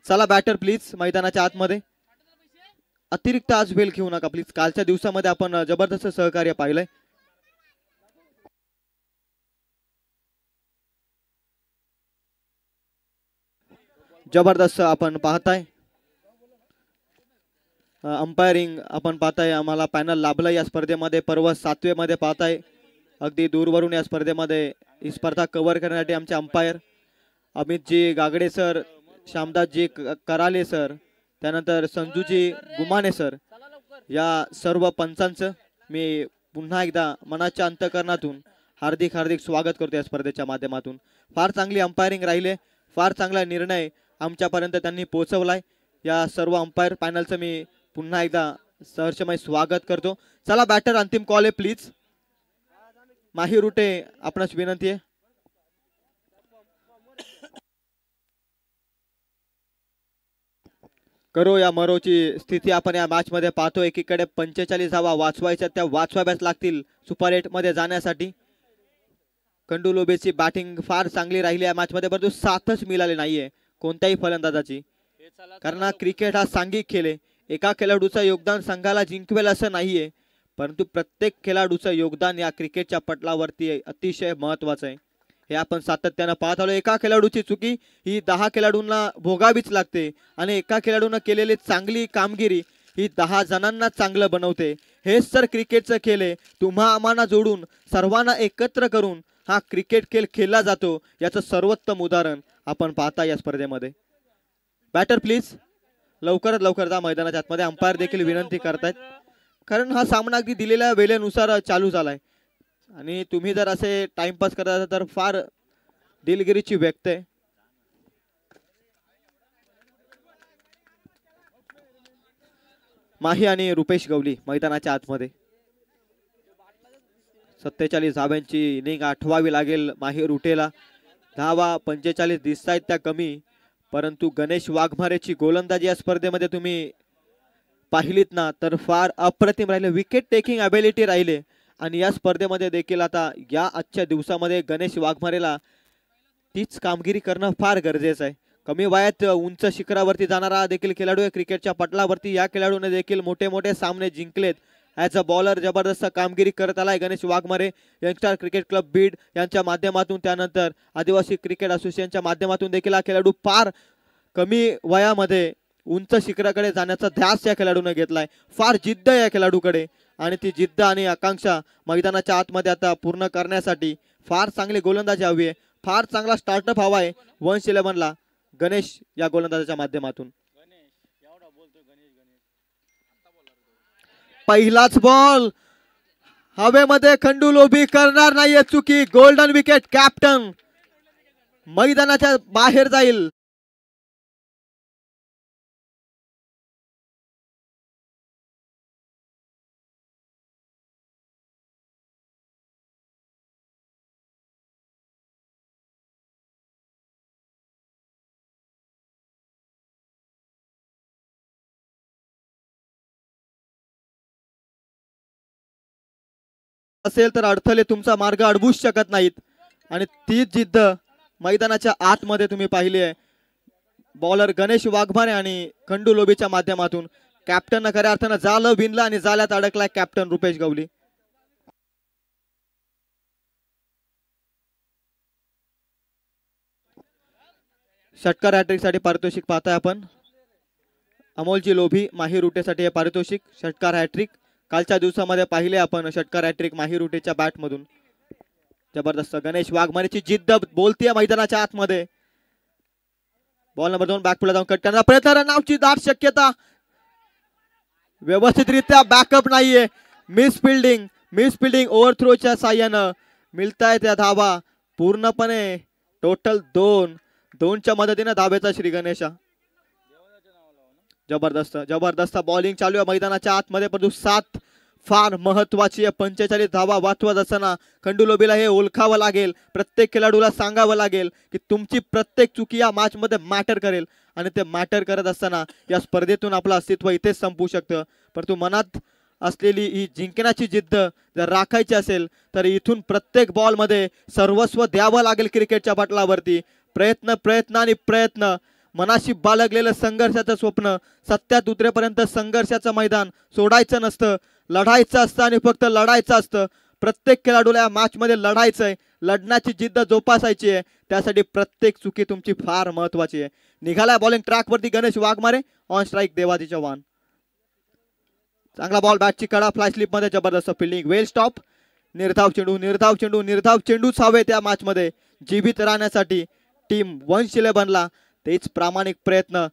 चला बॅटर प्लीज मैदानाच्या आतमध्ये. अतिरिक्त आज वेळ घेऊ नका प्लीज. कालच्या दिवसामध्ये आपण जबरदस्त सहकार्य पाहिलंय. जबरदस्त आपण पाहताय अंपायरिंग आपण पाहताय. आम्हाला पॅनल लाभलं या स्पर्धेमध्ये. पर्व 7वे मध्ये पाहताय. अगदी दूरवरून या स्पर्धेमध्ये ही स्पर्धा कव्हर करण्यासाठी आमचे अंपायर अमितजी गागडे सर, श्यामदासजी कराले सर, त्यानंतर संजूजी गुमाने सर, या सर्व पंचांचं मी पुन्हा एकदा मनाच्या अंतःकरणातून हार्दिक हार्दिक स्वागत करतो या स्पर्धेच्या माध्यमातून. फार चांगली अंपायरिंग राहिले, फार चांगला निर्णय आमच्यापर्यंत त्यांनी पोहोचवलाय. या सर्व अंपायर पॅनलचं मी पुन्हा एकदा सहर्षमय स्वागत करतो. चला बॅटर अंतिम कॉल आहे प्लीज. माही रुटे आपणास विनंती आहे. करो या मरोची स्थिती आपण या मॅच मध्ये पाहतो. एकीकडे 45 धावा वाचवायच्या, त्या वाचवाव्याच लागतील सुपर 8 मध्ये जाण्यासाठी. खंडू लोबेची बॅटिंग फार चांगली राहिली या मॅच मध्ये, परंतु साथच मिळाली नाहीये कोणत्याही फलंदाजाची. कारण क्रिकेट हा सांघिक खेळ आहे. एका खेळाडूचं योगदान संघाला जिंकवेल असं नाहीये, परंतु प्रत्येक खेळाडूचं योगदान या क्रिकेटच्या पटलावरती अतिशय महत्वाचं आहे. हे आपण सातत्यानं पाहत आलो. एका खेळाडूची चुकी ही 10 खेळाडूंना भोगावीच लागते, आणि एका खेळाडूनं केलेली चांगली कामगिरी ही 10 जणांना चांगलं बनवते. हेच तर क्रिकेटचं खेळ आहे. तुम्हा आम्हाला जोडून सर्वांना एकत्र करून हा क्रिकेट खेळ खेळला जातो, याचं सर्वोत्तम उदाहरण आपण पाहता या स्पर्धेमध्ये. बॅटर प्लीज लवकरात लवकर जा मैदानाच्या आतमध्ये. अंपायर देखील विनंती करतायत. कारण हा सामना अगदी दिलेल्या वेळेनुसार चालू झालाय आणि तुम्ही जर असे टाइमपास करत असाल तर फार दिलगिरीची व्यक्त आहे. माही आणि रुपेश गवली मैदानाच्या आतमध्ये. 47 धाव्यांची इनिंग आठवावी लागेल माही रुटेला. धावा 45 दिसतायत त्या कमी, परंतु गणेश वाघमारेची गोलंदाजी या स्पर्धेमध्ये तुम्ही पाहिलीत ना तर फार अप्रतिम राहिले. विकेट टेकिंग ॲबिलिटी राहिले आणि या स्पर्धेमध्ये देखील आता या आजच्या दिवसामध्ये गणेश वाघमारेला तीच कामगिरी करणं फार गरजेचं आहे. कमी वयात उंच शिखरावरती जाणारा देखील खेळाडू आहे क्रिकेटच्या पटलावरती. या खेळाडूने देखील मोठे मोठे सामने जिंकलेत. ॲज अ बॉलर जबरदस्त कामगिरी करत आलाय Ganesh Waghmare. Youngster cricket club Beed यांच्या माध्यमातून, त्यानंतर आदिवासी क्रिकेट असोसिएशनच्या माध्यमातून देखील हा खेळाडू फार कमी वयामध्ये उंच शिखराकडे जाण्याचा ध्यास या खेळाडूने घेतलाय. फार जिद्द या खेळाडूकडे आणि ती जिद्द आणि आकांक्षा मैदानाच्या आतमध्ये आता पूर्ण करण्यासाठी फार चांगली गोलंदाजी हवी आहे. फार चांगला स्टार्टअप हवा आहे 111ला गणेश या गोलंदाजाच्या माध्यमातून. पहिलाच बॉल हवेमध्ये खंडू लोभी करणार नाहीये चुकी. Golden wicket. कॅप्टन मैदानाच्या बाहेर जाईल. असेल तर अडथळे तुमचा मार्ग अडवूच शकत नाहीत आणि तीच जिद्द मैदानाच्या आतमध्ये तुम्ही पाहिली आहे बॉलर गणेश वाघमारे आणि खंडू लोबीच्या माध्यमातून. कॅप्टन खऱ्या अर्थानं जालं विणलं आणि जाल्यात अडकलाय कॅप्टन रुपेश गवली. षटकार हॅट्रिक साठी पारितोषिक पाहताय आपण. अमोलजी लोभी माही रुटेसाठी हे पारितोषिक. षटकार हॅट्रिक कालच्या दिवसामध्ये पाहिले आपण. षटकार हॅट्रिक माही रुटेच्या बॅट मधून. जबरदस्त गणेश वाघमारेची जिद्द बोलतीये मैदानाच्या आतमध्ये. बॉल नंबर 2 बॅकपुढे जाऊन कट करण्याचा प्रयत्न. रनआउटची दाट शक्यता. व्यवस्थितरित्या बॅकअप नाहीये. मिस फिल्डिंग ओव्हरथ्रोच्या साह्यानं मिळताय त्या धावा. पूर्णपणे टोटल 2च्या मदतीने धावेचा श्री गणेशा. जबरदस्त बॉलिंग चालू आहे मैदानाच्या आतमध्ये, परंतु 7 फार महत्वाची आहे. 45 धावा वाचवत असताना खंडू लोबीला हे ओळखावं लागेल. प्रत्येक खेळाडूला सांगावं लागेल की तुमची प्रत्येक चुकी या मॅच मध्ये मॅटर करेल आणि ते मॅटर करत असताना या स्पर्धेतून आपलं अस्तित्व इथेच संपू शकतं. परंतु मनात असलेली ही जिंकण्याची जिद्द जर राखायची असेल तर इथून प्रत्येक बॉल मध्ये सर्वस्व द्यावं लागेल क्रिकेटच्या पटलावरती. प्रयत्न मनाशी बाळगलेलं संघर्षाचं स्वप्न सत्यात उतरेपर्यंत संघर्षाचं मैदान सोडायचं नसतं. लढायचं असतं आणि फक्त लढायचं असतं. प्रत्येक खेळाडूला या मॅच मध्ये लढायचंय. लढण्याची जिद्द जोपासायची आहे. त्यासाठी प्रत्येक चुकी तुमची फार महत्वाची आहे. निघालाय बॉलिंग ट्रॅक वरती गणेश वाघमारे. On strike Devaji Chavan. चांगला बॉल बॅटची कडा फ्लाय स्लिप मध्ये. जबरदस्त फिल्डिंग. वेल स्टॉप. निर्धाव चेंडूच हवे त्या मॅच मध्ये जीवित राहण्यासाठी. टीम 111ला तेच प्रामाणिक प्रयत्न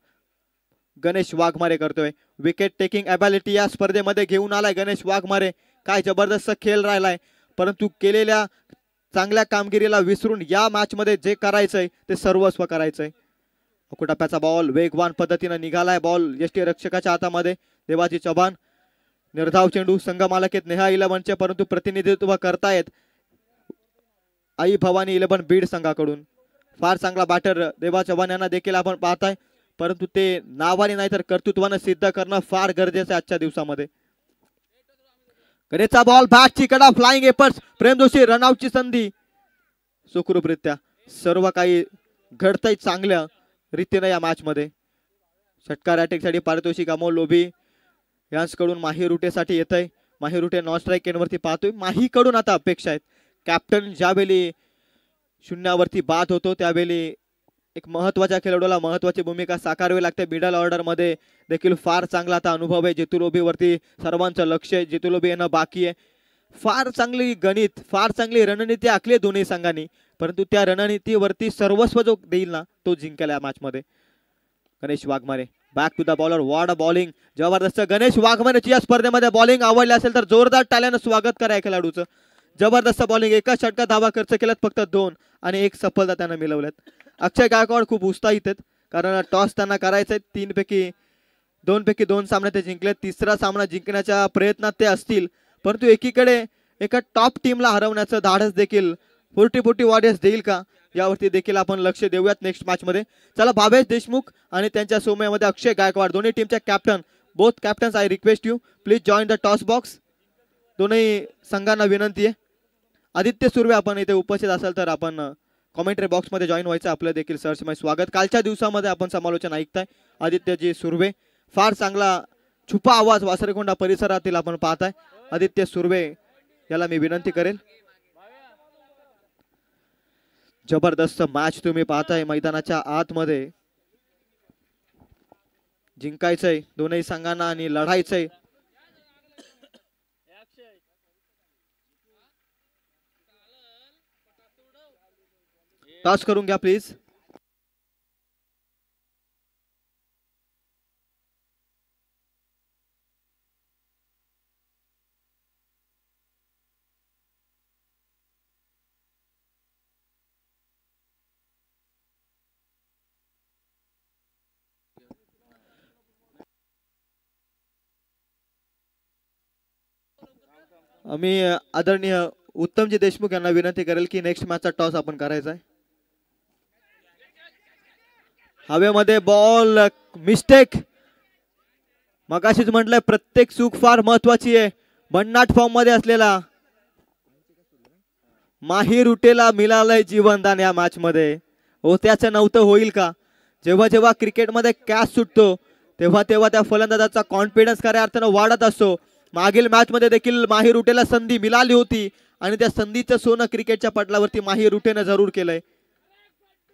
गणेश वाघमारे करतोय. विकेट टेकिंग ॲबिलिटी या स्पर्धेमध्ये घेऊन आलाय गणेश वाघमारे. काय जबरदस्त खेळ राहिलाय, परंतु केलेल्या चांगल्या कामगिरीला विसरून या मॅच मध्ये जे करायचंय ते सर्वस्व करायचंय. टप्प्याचा बॉल वेगवान पद्धतीने निघालाय. बॉल यष्टी रक्षकाच्या हातामध्ये. देवाजी चव्हाण. निर्धाव चेंडू. संघ मालकीत नेहा 11चे, परंतु प्रतिनिधित्व करतायत आई भवानी 11 बीड संघाकडून. फार चांगला बॅटर देवा चव्हाण यांना देखील आपण पाहताय, परंतु ते नावाने नाही तर कर्तृत्वाने सिद्ध करणं फार गरजेचं आहे आजच्या दिवसामध्ये. गणेशचा बॉल बॅटची कडा. फ्लाइंग एपर्स. प्रेम जोशी. रनआउटची संधी. सुखरूपरित्या सर्व काही घडतंय चांगल्या रीतीने या मॅच मध्ये. षटकार अटॅकसाठी पारितोषिक अमोल लोभी यांच्याकडून माही रुटेसाठी येतंय. माही रुटे नॉन स्ट्राईक एंडवरती पाहतोय. माहीकडून आता अपेक्षा आहेत. कॅप्टन ज्यावेळी शून्यावरती बाद होतो त्यावेळी एक महत्वाच्या खेळाडूला महत्वाची भूमिका साकारवी लागते. मिडल ऑर्डर मध्ये देखील फार चांगला आता अनुभव आहे. जितू लोभी वरती सर्वांचं लक्ष आहे. जितू लोभी येणं बाकी आहे. फार चांगली गणित, फार चांगली रणनीती आखली दोन्ही संघांनी, परंतु त्या रणनीतीवरती सर्वस्व जो देईल ना तो जिंकेल या मॅच मध्ये. Ganesh Waghmare back to the bowler. What a bowling. जबरदस्त. गणेश वाघमारेची या स्पर्धेमध्ये बॉलिंग आवडली असेल तर जोरदार टाळ्यानं स्वागत करा या खेळाडूचं. जबरदस्त बॉलिंग. एका षटकात धावा खर्च केल्यात फक्त 2 आणि 1 सफलता त्यांना मिळवल्यात. अक्षय गायकवाड खूप उत्साहित आहेत कारण टॉस त्यांना करायचं आहे. 2 पैकी 2 सामने ते जिंकले. तिसरा सामना जिंकण्याच्या प्रयत्नात ते असतील परंतु एकीकडे एका टॉप टीमला हरवण्याचं धाडस देखील 40 वॉरियर्स देईल का यावरती देखील आपण लक्ष देऊयात नेक्स्ट मॅच मध्ये. चला भावेश देशमुख आणि त्यांच्या सोमयामध्ये अक्षय गायकवाड दोन्ही टीमच्या captain. Both captains I request you please join the toss box. दोन्ही संघांना विनंती आहे. आदित्य सुर्वे आपण इथे उपस्थित असाल तर आपण कॉमेंट्री बॉक्स मध्ये जॉईन व्हायचं. आपलं देखील सरसमय स्वागत. कालच्या दिवसामध्ये आपण समालोचन ऐकताय आदित्यजी सुर्वे. फार चांगला छुपा आवाज वासरेकोंडा परिसरातील आपण पाहताय. आदित्य सुर्वे याला मी विनंती करेल. जबरदस्त मॅच तुम्ही पाहताय मैदानाच्या आतमध्ये. जिंकायचंय दोनही संघांना आणि लढायचंय. टॉस करून घ्या प्लीज. मी आदरणीय उत्तमजी देशमुख यांना विनंती करेल की नेक्स्ट मॅचचा टॉस आपण करायचा आहे. हवेमध्ये बॉल मिस्टेक. मगाशीच म्हटलंय प्रत्येक चूक फार महत्वाची आहे. भन्नाट फॉर्म मध्ये असलेला माही रुटेला मिळालंय जीवनदान या मॅच मध्ये. हो त्याचं नव्हतं होईल का. जेव्हा जेव्हा क्रिकेटमध्ये कॅच सुटतो तेव्हा तेव्हा त्या फलंदाजाचा कॉन्फिडन्स खऱ्या अर्थानं वाढत असतो. मागील मॅच मध्ये देखील माही रुटेला संधी मिळाली होती आणि त्या संधीचं सोनं क्रिकेटच्या पटलावरती माही रुटेनं जरूर केलंय.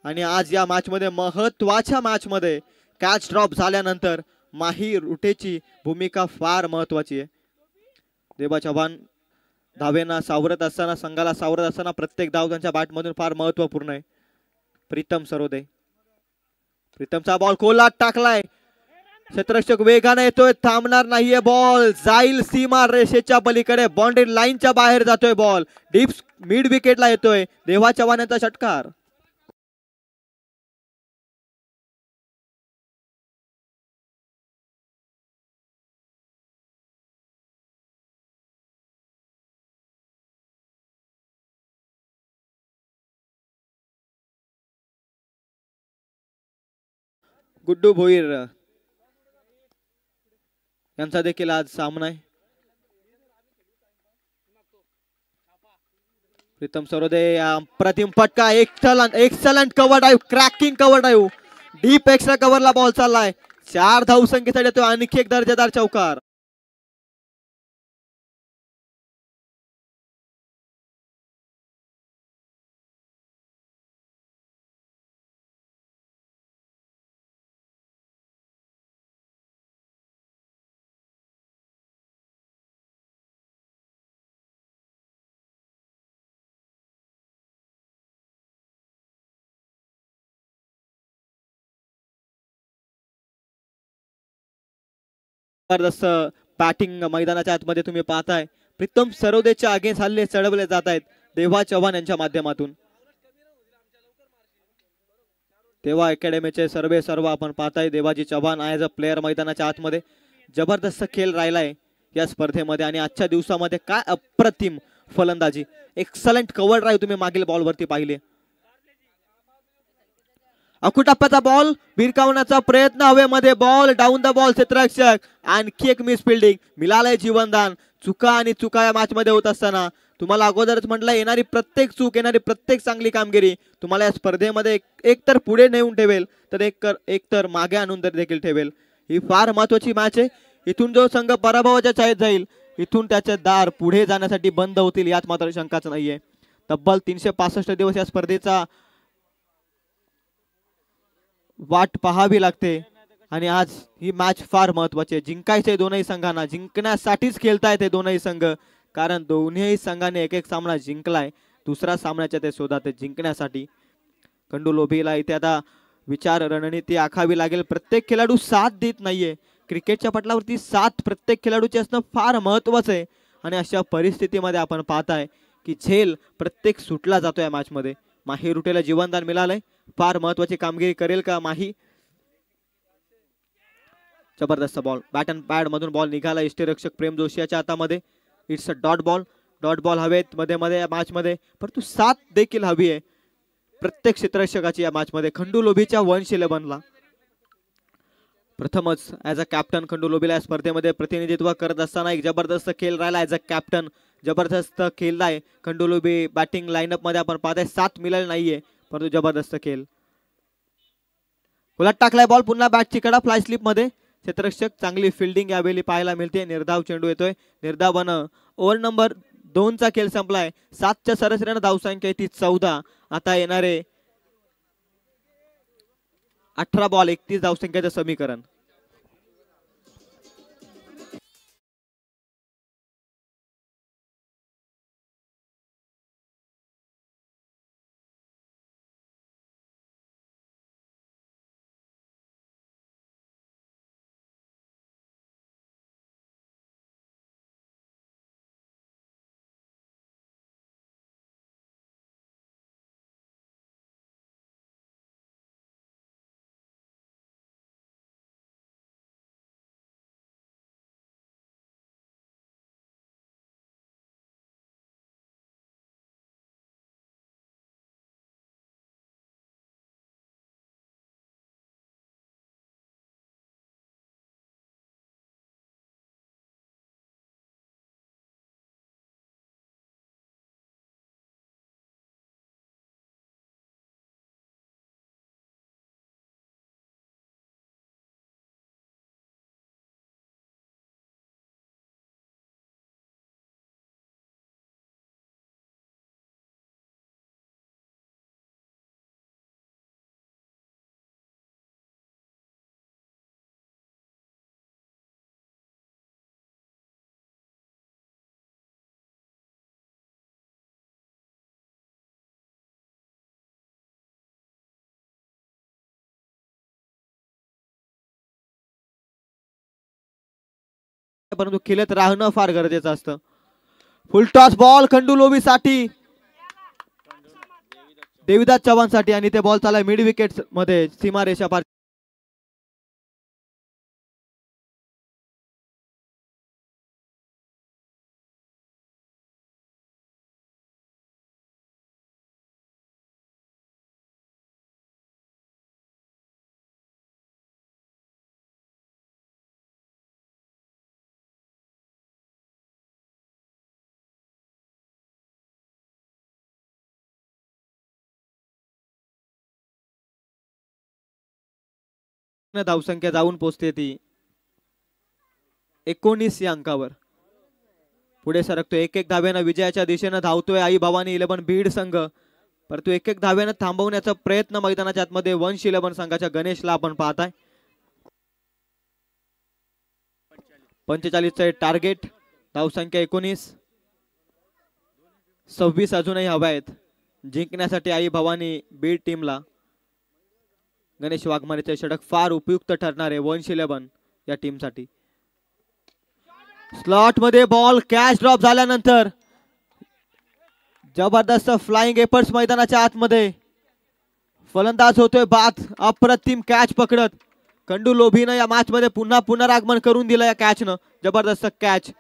आणि आज या मॅच मध्ये महत्वाच्या मॅच मध्ये कॅच ड्रॉप झाल्यानंतर माही रुटेची भूमिका फार महत्वाची आहे. देबा चव्हाण धावेंना सावरत असताना संघाला सावरत असताना प्रत्येक धाव त्यांच्या बॅटमधून फार महत्वपूर्ण आहे. प्रीतम सरोदे. प्रीतमचा बॉल खोलात टाकलाय. क्षेत्ररक्षक वेगाने येतोय. थांबणार नाहीये. बॉल जाईल सीमा रेषेच्या पलीकडे. बाउंड्री लाईनच्या बाहेर जातोय बॉल. डीप मिड विकेटला येतोय. देवा चव्हाण यांचा षटकार. गुड्डू भोईर यांचा देखील आज सामना आहे. प्रीतम सरोदे अप्रतिम फटका. Excellent cover drive. Cracking cover drive. Deep extra कव्हरला बॉल चाललाय. 4 धावसंख्येसाठी येतो. आणखी एक दर्जेदार चौकार. जबरदस्त बॅटिंग मैदानाच्या आतमध्ये तुम्ही पाहताय. प्रीतम सरोदेच्या अगेन्स्ट हल्ले चढवले जात आहेत देवा चव्हाण यांच्या माध्यमातून. देवा अकॅडमीचे सर्व आपण पाहताय. Devaji Chavan as a player मैदानाच्या आतमध्ये जबरदस्त खेळ राहिलाय या स्पर्धेमध्ये आणि आजच्या दिवसामध्ये काय अप्रतिम फलंदाजी. एक्सलंट कव्हर ड्राईव्ह तुम्ही मागील बॉलवरती पाहिले. अकुटप्प्याचा बॉल भिरकावण्याचा प्रयत्न. हवेमध्ये बॉल डाऊन द बॉल. क्षेत्ररक्षक आणखी एक मिस फिल्डिंग. मिळालंय जीवनदान. चुका आणि चुका या मॅच मध्ये होत असताना तुम्हाला अगोदरच म्हटलं येणारी प्रत्येक चूक येणारी प्रत्येक चांगली कामगिरी तुम्हाला या स्पर्धेमध्ये एक तर पुढे नेऊन ठेवेल तर एक तर मागे आणून देखील ठेवेल. ही फार महत्वाची मॅच आहे. इथून जो संघ पराभवाच्या छायेत जाईल इथून त्याचे दार पुढे जाण्यासाठी बंद होतील यात मात्र शंकाच नाहीये. तब्बल 365 दिवस या स्पर्धेचा वाट पाहावी लागते आणि आज ही मॅच फार महत्वाची आहे. जिंकायचे दोनही संघांना. जिंकण्यासाठीच खेळतायत ते दोनही संघ कारण दोन्ही संघाने एक सामना जिंकलाय. दुसरा सामन्याच्या ते शोधात जिंकण्यासाठी. खंडू लोभिला इथे आता विचार रणनीती आखावी लागेल. प्रत्येक खेळाडू साथ देत नाहीये. क्रिकेटच्या पटलावरती साथ प्रत्येक खेळाडूची असणं फार महत्वाचं आहे. आणि अशा परिस्थितीमध्ये आपण पाहताय की झेल प्रत्येक सुटला जातोय मॅच मध्ये. माही रुटेला जीवनदान मिळालंय. फार महत्वाची कामगिरी करेल का माही. जबरदस्त बॉल बॅट अँड पॅड मधून बॉल निघाला यष्टीरक्षक प्रेम जोशी याच्या हातामध्ये. It's a dot ball. Dot ball हवेत मध्ये मध्ये या मॅच मध्ये, परंतु साथ देखील हवी आहे प्रत्येक क्षेत्ररक्षकाची या मॅच मध्ये. खंडू लोभीच्या 1-11 प्रथमच ऍज अ कॅप्टन खंडू लोभीला या स्पर्धेमध्ये प्रतिनिधित्व करत असताना एक जबरदस्त खेळ राहिला. ऍज अ कॅप्टन जबरदस्त खेळलाय खंडू लोभी. बॅटिंग लाईनअप मध्ये आपण पाहताय साथ मिळाली नाहीये, परंतु जबरदस्त खेळ. उलट टाकलाय बॉल पुन्हा बॅटची कडा फ्लाय स्लिप मध्ये. क्षेत्ररक्षक चांगली फिल्डिंग यावेळी पाहायला मिळते. निर्धाव चेंडू येतोय. निर्धावानं ओव्हर नंबर 2चा खेळ संपलाय. 7च्या सरासरीने धावसंख्या ती 14. आता येणारे 18 बॉल 31 धावसंख्येचं समीकरण. परंतु खेळत राहणं फार गरजेचं असतं. फुल टॉस बॉल खंडू लोभी साठी, देविदास चव्हाण साठी, आणि ते बॉल चाललाय मिड विकेट मध्ये सीमारेषा पार. धावसंख्या जाऊन पोहोचते ती 19 या अंकावर. पुढे सरकतोय. एक धाव्यानं विजयाच्या दिशेनं धावतोय आई भवानी 11 बीड संघ. परंतु एक धाव्यानं थांबवण्याचा प्रयत्न मैदानाच्या आतमध्ये 1-11 संघाच्या गणेशला आपण पाहताय. 45चं टार्गेट. धावसंख्या 19. 26 अजूनही हव्या आहेत जिंकण्यासाठी आई भवानी बीड टीमला. गणेश वाघमारेचे षटक फार उपयुक्त ठरणार आहे 1-11 या टीम साठी. स्लॉट मध्ये बॉल कॅच ड्रॉप झाल्यानंतर जबरदस्त फ्लाइंग एफर्ट्स मैदानाच्या आतमध्ये. फलंदाज होतोय बाद. अप्रतिम कॅच पकडत खंडू लोभीनं या मॅच मध्ये पुन्हा पुनरागमन करून दिलं या कॅचनं. जबरदस्त कॅच.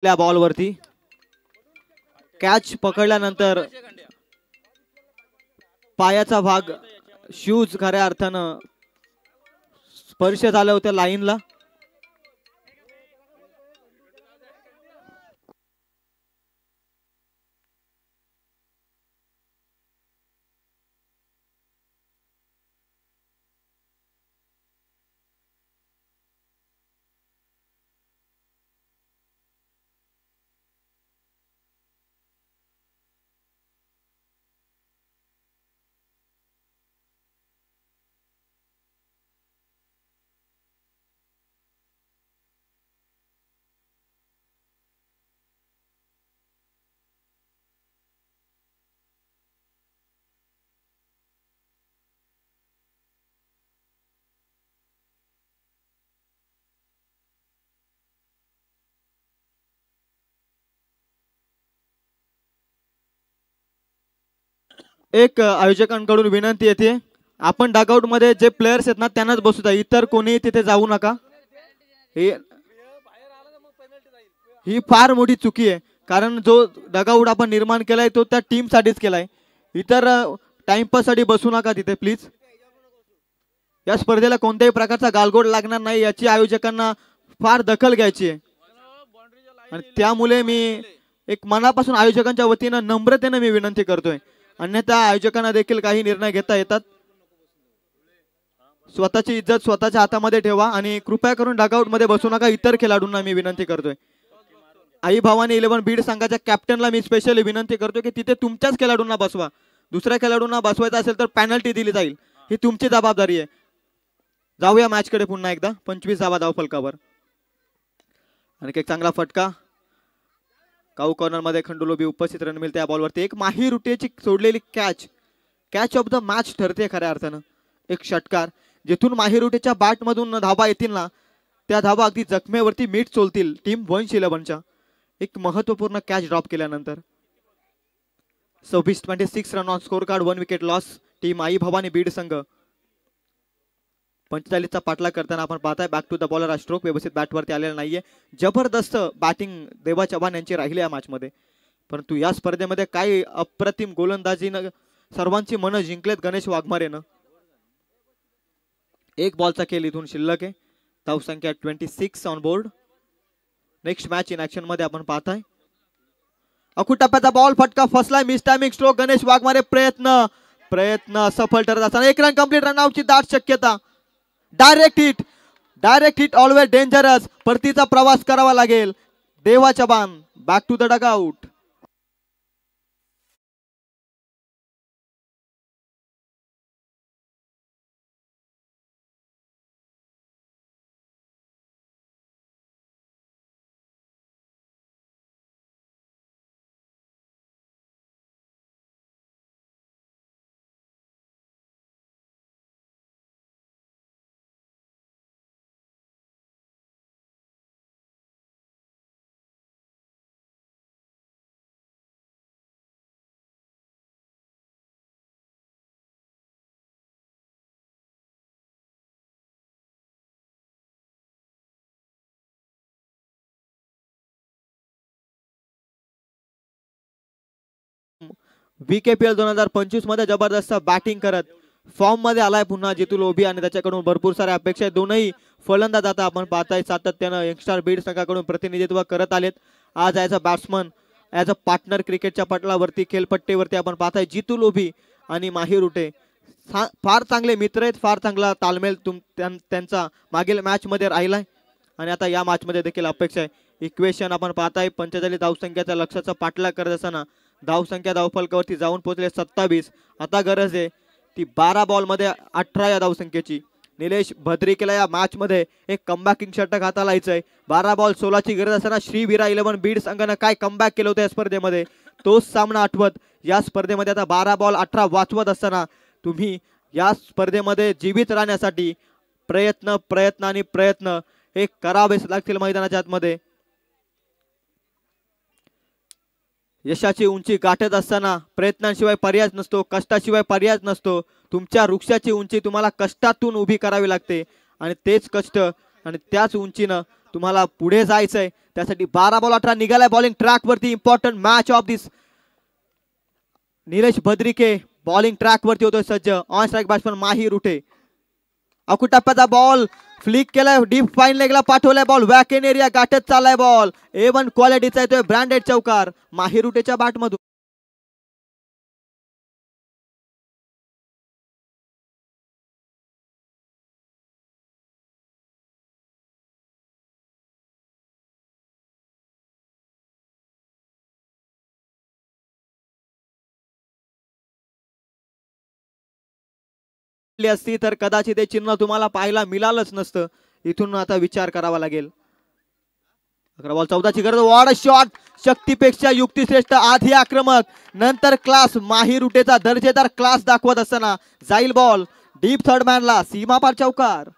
त्या बॉलवरती कॅच पकडल्यानंतर पायाचा भाग शूज खऱ्या अर्थानं स्पर्श झाला होत्या लाईनला. एक आयोजकांकडून विनंती येते, आपण डगआउट मध्ये जे प्लेयर्स आहेत ना त्यांनाच बसू द्या, इतर कोणी तिथे जाऊ नका. ही फार मोठी चुकी आहे, कारण जो डगआउट आपण निर्माण केलाय तो त्या टीम साठीच केलाय. इतर टाइमपास साठी बसू नका तिथे प्लीज. या स्पर्धेला कोणत्याही प्रकारचा गालगोड लागणार नाही याची आयोजकांना फार दखल घ्यायची आहे. आणि त्यामुळे मी एक मनापासून आयोजकांच्या वतीनं नम्रतेने मी विनंती करतोय, अन्यथा आयोजकांना देखील काही निर्णय घेता येतात. स्वतःची इज्जत स्वतःच्या हातामध्ये ठेवा आणि कृपया करून डगआउट मध्ये बसू नका. इतर खेळाडूंना मी विनंती करतोय. आई भवानी 11 बीड संघाच्या कॅप्टनला मी स्पेशली विनंती करतोय की तिथे तुमच्याच खेळाडूंना बसवा. दुसऱ्या खेळाडूंना बसवायचं असेल तर पेनल्टी दिली जाईल, ही तुमची जबाबदारी आहे. जाऊया मॅच कडे पुन्हा एकदा. 25 धावा धावफलकावर. आणि एक चांगला फटका काऊ कॉर्नर मध्ये खंडुलोबी उपस्थित रन मिळते. या बॉलवरती एक माही रुटेची सोडलेली कॅच ऑफ द मॅच ठरते खऱ्या अर्थानं. एक षटकार जिथून माही रुटेच्या बॅट मधून धावा येतील ना त्या धावा अगदी जखमेवरती मीठ चोलतील टीम वंश 11च्या. एक महत्वपूर्ण कॅच ड्रॉप केल्यानंतर 26 run on score card, 1 wicket loss. Team Aai Bhavani Beed संघ 45चा पाठलाग करताना आपण पाहताय बॅक टू द बॉलर. हा स्ट्रोक व्यवस्थित बॅटवरती आलेला नाहीये. जबरदस्त बॅटिंग देवा चव्हाण यांची राहिली या मॅच मध्ये, परंतु या स्पर्धेमध्ये काही अप्रतिम गोलंदाजीनं सर्वांची मन जिंकलेत गणेश वाघमारेनं. एक बॉलचा खेळ इथून शिल्लक आहे. धावसंख्या 26 on board. Next match in action मध्ये आपण पाहताय अखू टप्प्याचा बॉल फटका फसलाय. Miss timing stroke Ganesh Waghmare. प्रयत्न सफल ठरत असताना 1 रन कंप्लीट. रनआउटची दाट शक्यता. Direct hit always dangerous. परतीचा प्रवास करावा लागेल. Deva Chavan back to the dugout. VKPL 2025 मध्ये जबरदस्त बॅटिंग करत फॉर्म मध्ये आलाय पुन्हा जितू लोभी आणि त्याच्याकडून भरपूर साऱ्या अपेक्षा आहेत. दोनही फलंदाज आता आपण पाहताय सातत्यानं यंगस्टर बीड संघाकडून प्रतिनिधित्व करत आलेत. आज as a batsman as a partner क्रिकेटच्या पटलावरती खेळपट्टीवरती आपण पाहताय जितू लोभी आणि माही रुटे फार चांगले मित्र आहेत. फार चांगला तालमेल त्यांचा मागील मॅच मध्ये राहिलाय आणि आता या मॅच मध्ये देखील अपेक्षा आहे. इक्वेशन आपण पाहताय 45 धावसंख्याच्या लक्ष्याचा पाठलाग करत असताना धावसंख्या धावफलकावरती जाऊन पोहोचले 27. आता गरज आहे ती 12 बॉल मध्ये 18 या धावसंख्येची. निलेश भद्रिकेला या मॅच मध्ये एक कमबॅकिंग षटक हाताला लायचंय. 12 बॉल 16 ची गरज असताना श्रीवीरा 11 बीड संघानं काय कमबॅक केलं होतं या स्पर्धेमध्ये तोच सामना आठवत या स्पर्धेमध्ये आता 12 बॉल 18 वाचवत असताना तुम्ही या स्पर्धेमध्ये जीवित राहण्यासाठी प्रयत्न हे करावेच लागतील मैदानाच्या आतमध्ये. यशाची उंची गाठत असताना प्रयत्नांशिवाय पर्याय नसतो, कष्टाशिवाय पर्याय नसतो. तुमच्या वृक्षाची उंची तुम्हाला कष्टातून उभी करावी लागते आणि तेच कष्ट आणि त्याच उंचीनं तुम्हाला पुढे जायचंय त्यासाठी 12 बॉल 18 निघालाय बॉलिंग ट्रॅक वरती. Important match of this. Nilesh Bhadrike bowling track वरती होतोय सज्ज. On strike batsman Mahi Rute. अकू टप्प्याचा बॉल फ्लिक केलाय डीप फाईन लेगला पाठवलाय बॉल वॅकेन एरिया गाठत चाललाय बॉल. A1 क्वालिटीचा येतोय ब्रँडेड चौकार माही रुटेच्या बॅट मधून. असती तर कदाचित हे चिन्ह तुम्हाला पाहायला मिळालंच नसतं. इथून आता विचार करावा लागेल. 11 बॉल 14 ची गरज. What a shot. शक्तीपेक्षा युक्तिश्रेष्ठ. आधी आक्रमक नंतर क्लास. माही रुटेचा दर्जेदार क्लास दाखवत असताना जाईल बॉल डीप थर्ड मॅनला. सीमापार चौकार.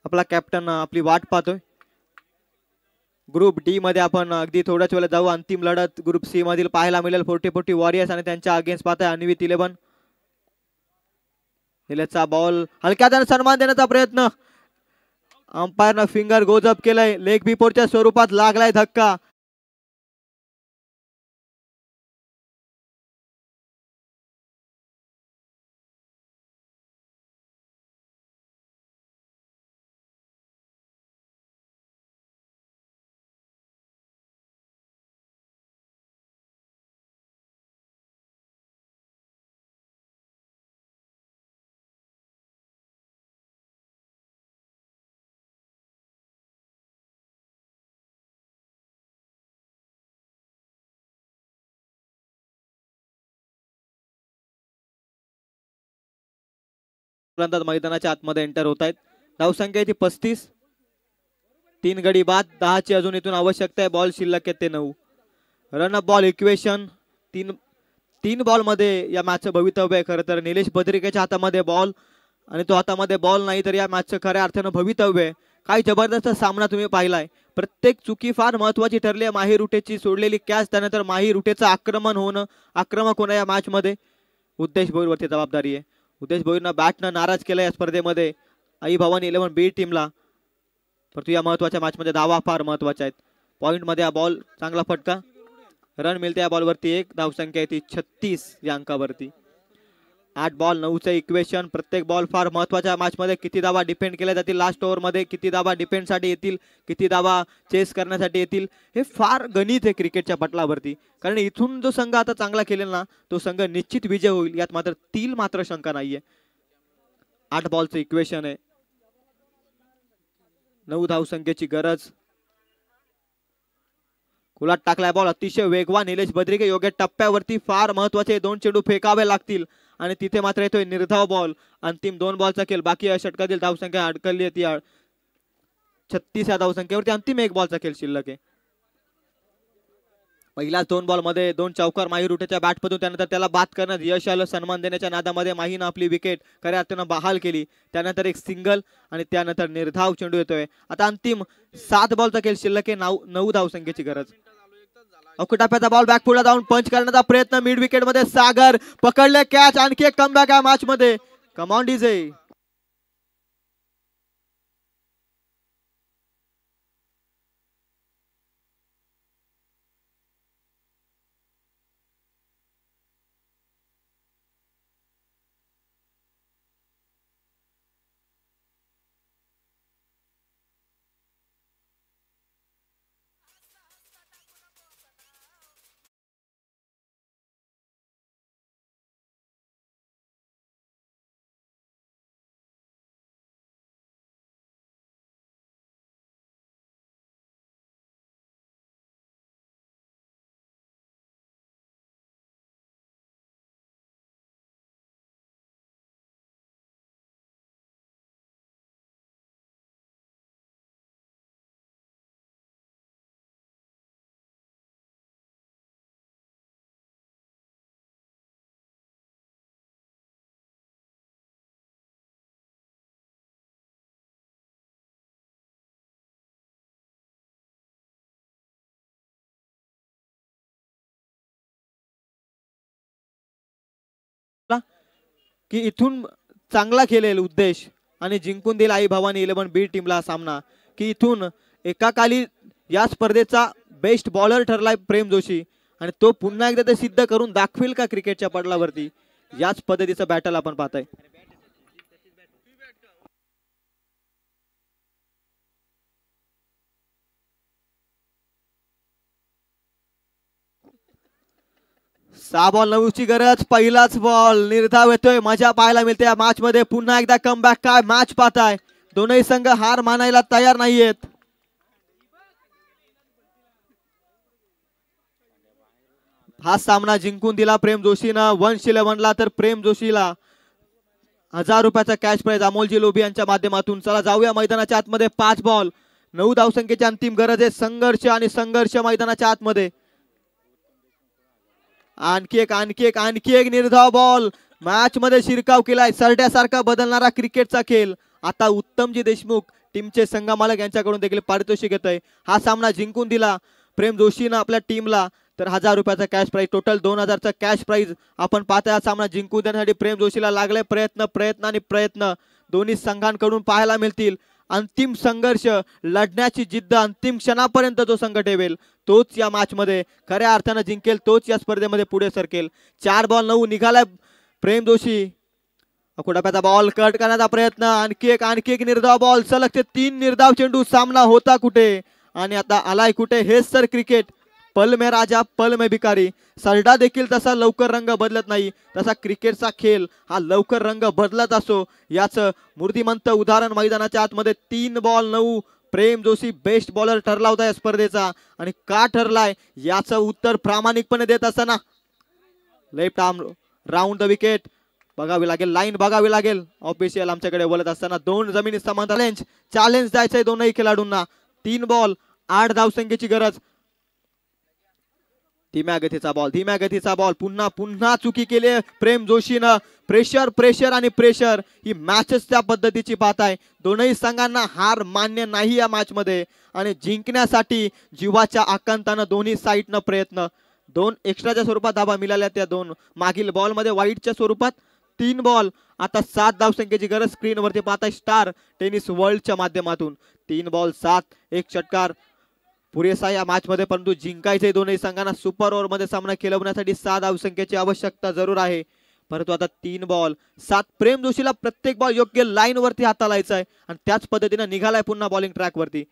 आपला कॅप्टन आपली वाट पाहतोय. ग्रुप डी मध्ये आपण अगदी थोड्याच वेळेला जाऊ. अंतिम लढत ग्रुप सी मधील पाहायला मिळेल. 40-40 वॉरियर्स आणि त्यांच्या अगेन्स्ट पाहताय अन्वित 11. निलेशचा बॉल हलक्या हाताने सन्मान देण्याचा प्रयत्न. अंपायरनं फिंगर गोजप केलंय. लेग बिफोरच्या स्वरूपात लागलाय धक्का. मैदानाच्या आतमध्ये एंटर होत आहेत. धावसंख्या ती 35. 3 गडी बाद. 10 ची अजून इथून आवश्यकता आहे. बॉल शिल्लक आहेत ते 9. Run ball equation. 3 बॉल मध्ये या मॅचचं भवितव्य आहे. खरं तर निलेश भद्रिकेच्या हातामध्ये बॉल आणि तो हातामध्ये बॉल नाही तर या मॅचचं खऱ्या अर्थानं भवितव्य आहे. काय जबरदस्त सामना तुम्ही पाहिलाय. प्रत्येक चुकी फार महत्वाची ठरली आहे. माही रुटेची सोडलेली कॅच त्यानंतर माही रुटेचं आक्रमक होणं या मॅच मध्ये उद्देश भोईरवरती जबाबदारी आहे. उद्देश भोईरनं बॅटनं नाराज केलं या स्पर्धेमध्ये आई भवानी 11 बी टीमला. परंतु या महत्वाच्या मॅच मध्ये धावा फार महत्वाच्या आहेत. पॉइंट मध्ये हा बॉल चांगला फटका. रन मिळते या बॉलवरती 1. धावसंख्या आहे ती 36 या अंकावरती. 8 बॉल 9चं इक्वेशन. प्रत्येक बॉल फार महत्वाच्या मॅच मध्ये. किती धावा डिपेंड केल्या जातील लास्ट ओव्हर मध्ये. किती धावा डिपेंड साठी येतील. किती धावा चेस करण्यासाठी येतील. हे फार गणित आहे क्रिकेटच्या पटलावरती. कारण इथून जो संघ आता चांगला खेळेल ना तो संघ निश्चित विजय होईल यात मात्र शंका नाहीये. 8 बॉलचं इक्वेशन आहे. 9 धावसंख्येची गरज. खुलात टाकलाय बॉल अतिशय वेगवान. निलेश भद्रिके योग्य टप्प्यावरती. फार महत्वाचे 2 चेंडू फेकावे लागतील आणि तिथे मात्र येतोय निर्धाव बॉल. अंतिम 2 बॉलचा खेळ. बाकी षटकातील धावसंख्या अडकली आहे ती 36 या धावसंख्येवरती. अंतिम 1 बॉलचा खेळ शिल्लक आहे. पहिल्याच 2 बॉल मध्ये 2 चौकार माही रुटेच्या बॅटमधून. त्यानंतर त्याला बाद करण्यात यश आलं. सन्मान देण्याच्या नादामध्ये माहीनं आपली विकेट खऱ्या अर्थानं बहाल केली. त्यानंतर एक सिंगल आणि त्यानंतर निर्धाव चेंडू येतोय. आता अंतिम 7 बॉलचा खेळ शिल्लक आहे. 9 धावसंख्येची गरज. अकुटाप्याचा बॉल बॅक पुढे जाऊन पंच करण्याचा प्रयत्न. मिड विकेट मध्ये सागर पकडले कॅच. आणखी एक कमबॅक या मॅच मध्ये. कम ऑन डीजे. की इथून चांगला खेळेल उद्देश आणि जिंकून देईल आई भवानी 11 बीड टीमला सामना, की इथून एकाकाली या स्पर्धेचा बेस्ट बॉलर ठरलाय प्रेम जोशी आणि तो पुन्हा एकदा ते सिद्ध करून दाखवेल का क्रिकेटच्या पडलावरती. याच पद्धतीचं बॅटल आपण पाहताय. सहा बॉल 9ची गरज. पहिलाच बॉल निर्धाव येतोय. मजा पाहायला मिळते या मॅच मध्ये. पुन्हा एकदा कमबॅक. काय मॅच पाहताय. दोनही संघ हार मानायला तयार नाहीयेत. हा सामना जिंकून दिला प्रेम जोशीनं 111 ला. तर प्रेम जोशीला 1000 रुपयाचा कॅश प्राइज अमोलजी लोभी यांच्या माध्यमातून. चला जाऊया मैदानाच्या आतमध्ये. 5 बॉल 9 धावसंख्येची अंतिम गरज आहे. संघर्ष आणि संघर्ष मैदानाच्या आतमध्ये. आणखी एक निर्धाव बॉल. मॅच मध्ये शिरकाव केलाय. सरड्यासारखा बदलणारा क्रिकेटचा खेळ. आता उत्तमजी देशमुख टीमचे संघ मालक यांच्याकडून देखील पारितोषिक येतंय. हा सामना जिंकून दिला प्रेम जोशीनं आपल्या टीमला. तर 1000 रुपयाचा कॅश प्राइज. टोटल 2000चा कॅश प्राइज आपण पाहता. हा सामना जिंकून देण्यासाठी प्रेम जोशीला लागले प्रयत्न दोन्ही संघांकडून पाहायला मिळतील. अंतिम संघर्ष लढण्याची जिद्द अंतिम क्षणापर्यंत जो संघ ठेवेल तोच या मॅच मध्ये खऱ्या अर्थानं जिंकेल. तोच या स्पर्धेमध्ये पुढे सरकेल. 4 बॉल 9 निघालाय प्रेम जोशी. कुडाप्याचा बॉल कट करण्याचा प्रयत्न. आणखी एक निर्धाव बॉल. सलग ते 3 निर्धाव चेंडू. सामना होता कुठे आणि आता आलाय कुठे. हेच सर क्रिकेट. पल में राजा पल में भिकारी. सरडा देखील तसा लवकर रंग बदलत नाही. तसा क्रिकेटचा खेळ हा लवकर रंग बदलत असो याचं मूर्तिमंत उदाहरण मैदानाच्या आतमध्ये. 3 बॉल 9. प्रेम जोशी बेस्ट बॉलर ठरला होता या स्पर्धेचा आणि का ठरलाय याचं उत्तर प्रामाणिकपणे देत असताना left arm round the wicket बघावी लागेल. लाईन बघावी लागेल. ऑफिशियल आमच्याकडे बोलत असताना 2 जमिनी समान चॅलेंज द्यायचंय दोनही खेळाडूंना. 3 बॉल 8 धावसंख्येची गरज. धीम्या गतीचा बॉल. पुन्हा चुकी केली प्रेम जोशीनं. प्रेशर आणि प्रेशर ही मॅचच त्या पद्धतीची पाहताय. दोनही संघांना हार मान्य नाही या मॅच मध्ये आणि जिंकण्यासाठी जीवाच्या आकांतानं दोन्ही साईडनं प्रयत्न. 2 एक्स्ट्राच्या स्वरूपात धाबा मिळाल्या त्या 2 मागील बॉल मध्ये वाईटच्या स्वरूपात. 3 बॉल आता 7 धावसंख्येची गरज. स्क्रीनवरती पाहताय स्टार टेनिस वर्ल्डच्या माध्यमातून. 3 बॉल 7 एक षटकार पुरेसा या मॅच मध्ये. परंतु जिंकायचे दोन्ही संघांना. सुपर ओव्हर मध्ये सामना खेळवण्यासाठी 7 धावसंख्येची आवश्यकता जरूर आहे. परंतु आता 3 बॉल 7. प्रेम जोशीला प्रत्येक बॉल योग्य लाईन वरती हाताळायचा आहे आणि त्याच पद्धतीने निघालाय पुन्हा बॉलिंग ट्रॅक वरती.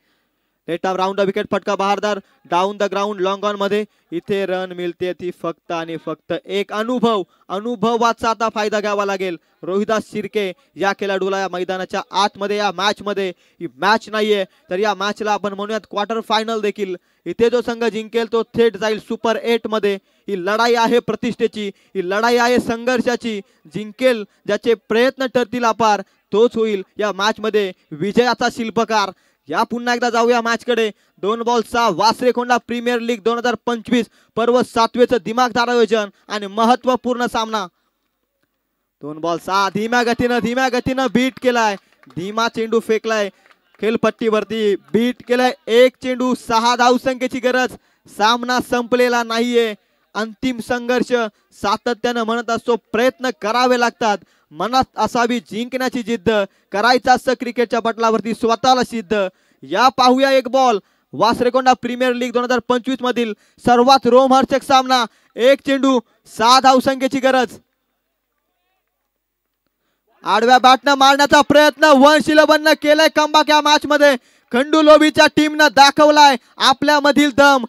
Late off round the wicket. फटका बहारदार down the ground long on मध्ये. इथे रन मिळते ती फक्त आणि फक्त एक अनुभवाचा आता फायदा घ्यावा लागेल. रोहिदास शिर्के या खेळाडूला या मैदानाच्या आतमध्ये या मॅच मध्ये. ही मॅच नाहीये तर या मॅचला आपण म्हणूयात क्वार्टर फायनल देखील. इथे जो संघ जिंकेल तो थेट जाईल सुपर 8 मध्ये. ही लढाई आहे प्रतिष्ठेची. ही लढाई आहे संघर्षाची. जिंकेल ज्याचे प्रयत्न ठरतील अपार तोच होईल या मॅच मध्ये विजयाचा शिल्पकार. या पुन्हा एकदा जाऊया मॅच कडे. 2 बॉल 6. वासरेखोंडा प्रीमियर लीग 2025 पर्व 7वेचं दिमागदार आयोजन आणि महत्वपूर्ण सामना. 2 बॉल 6. धीम्या गतीनं बीट केलाय. धीमा चेंडू फेकलाय खेळपट्टीवरती. बीट केलाय. 1 चेंडू 6 धावसंख्येची गरज. सामना संपलेला नाहीये. अंतिम संघर्ष सातत्यानं म्हणत असतो. प्रयत्न करावे लागतात. मनात असावी जिंकण्याची जिद्द. करायचं असं क्रिकेटच्या पटलावरती स्वतःला सिद्ध. या पाहूया 1 बॉल. वासरेकोंडा प्रीमियर लीग 2025 मधील सर्वात रोमहर्षक सामना. 1 चेंडू 6 धावसंख्येची गरज. आडव्या बॅटनं मारण्याचा प्रयत्न 111 केलाय कमबॅक या मॅच मध्ये. खंडू लोभीच्या टीमनं दाखवलाय आपल्या मधील दम.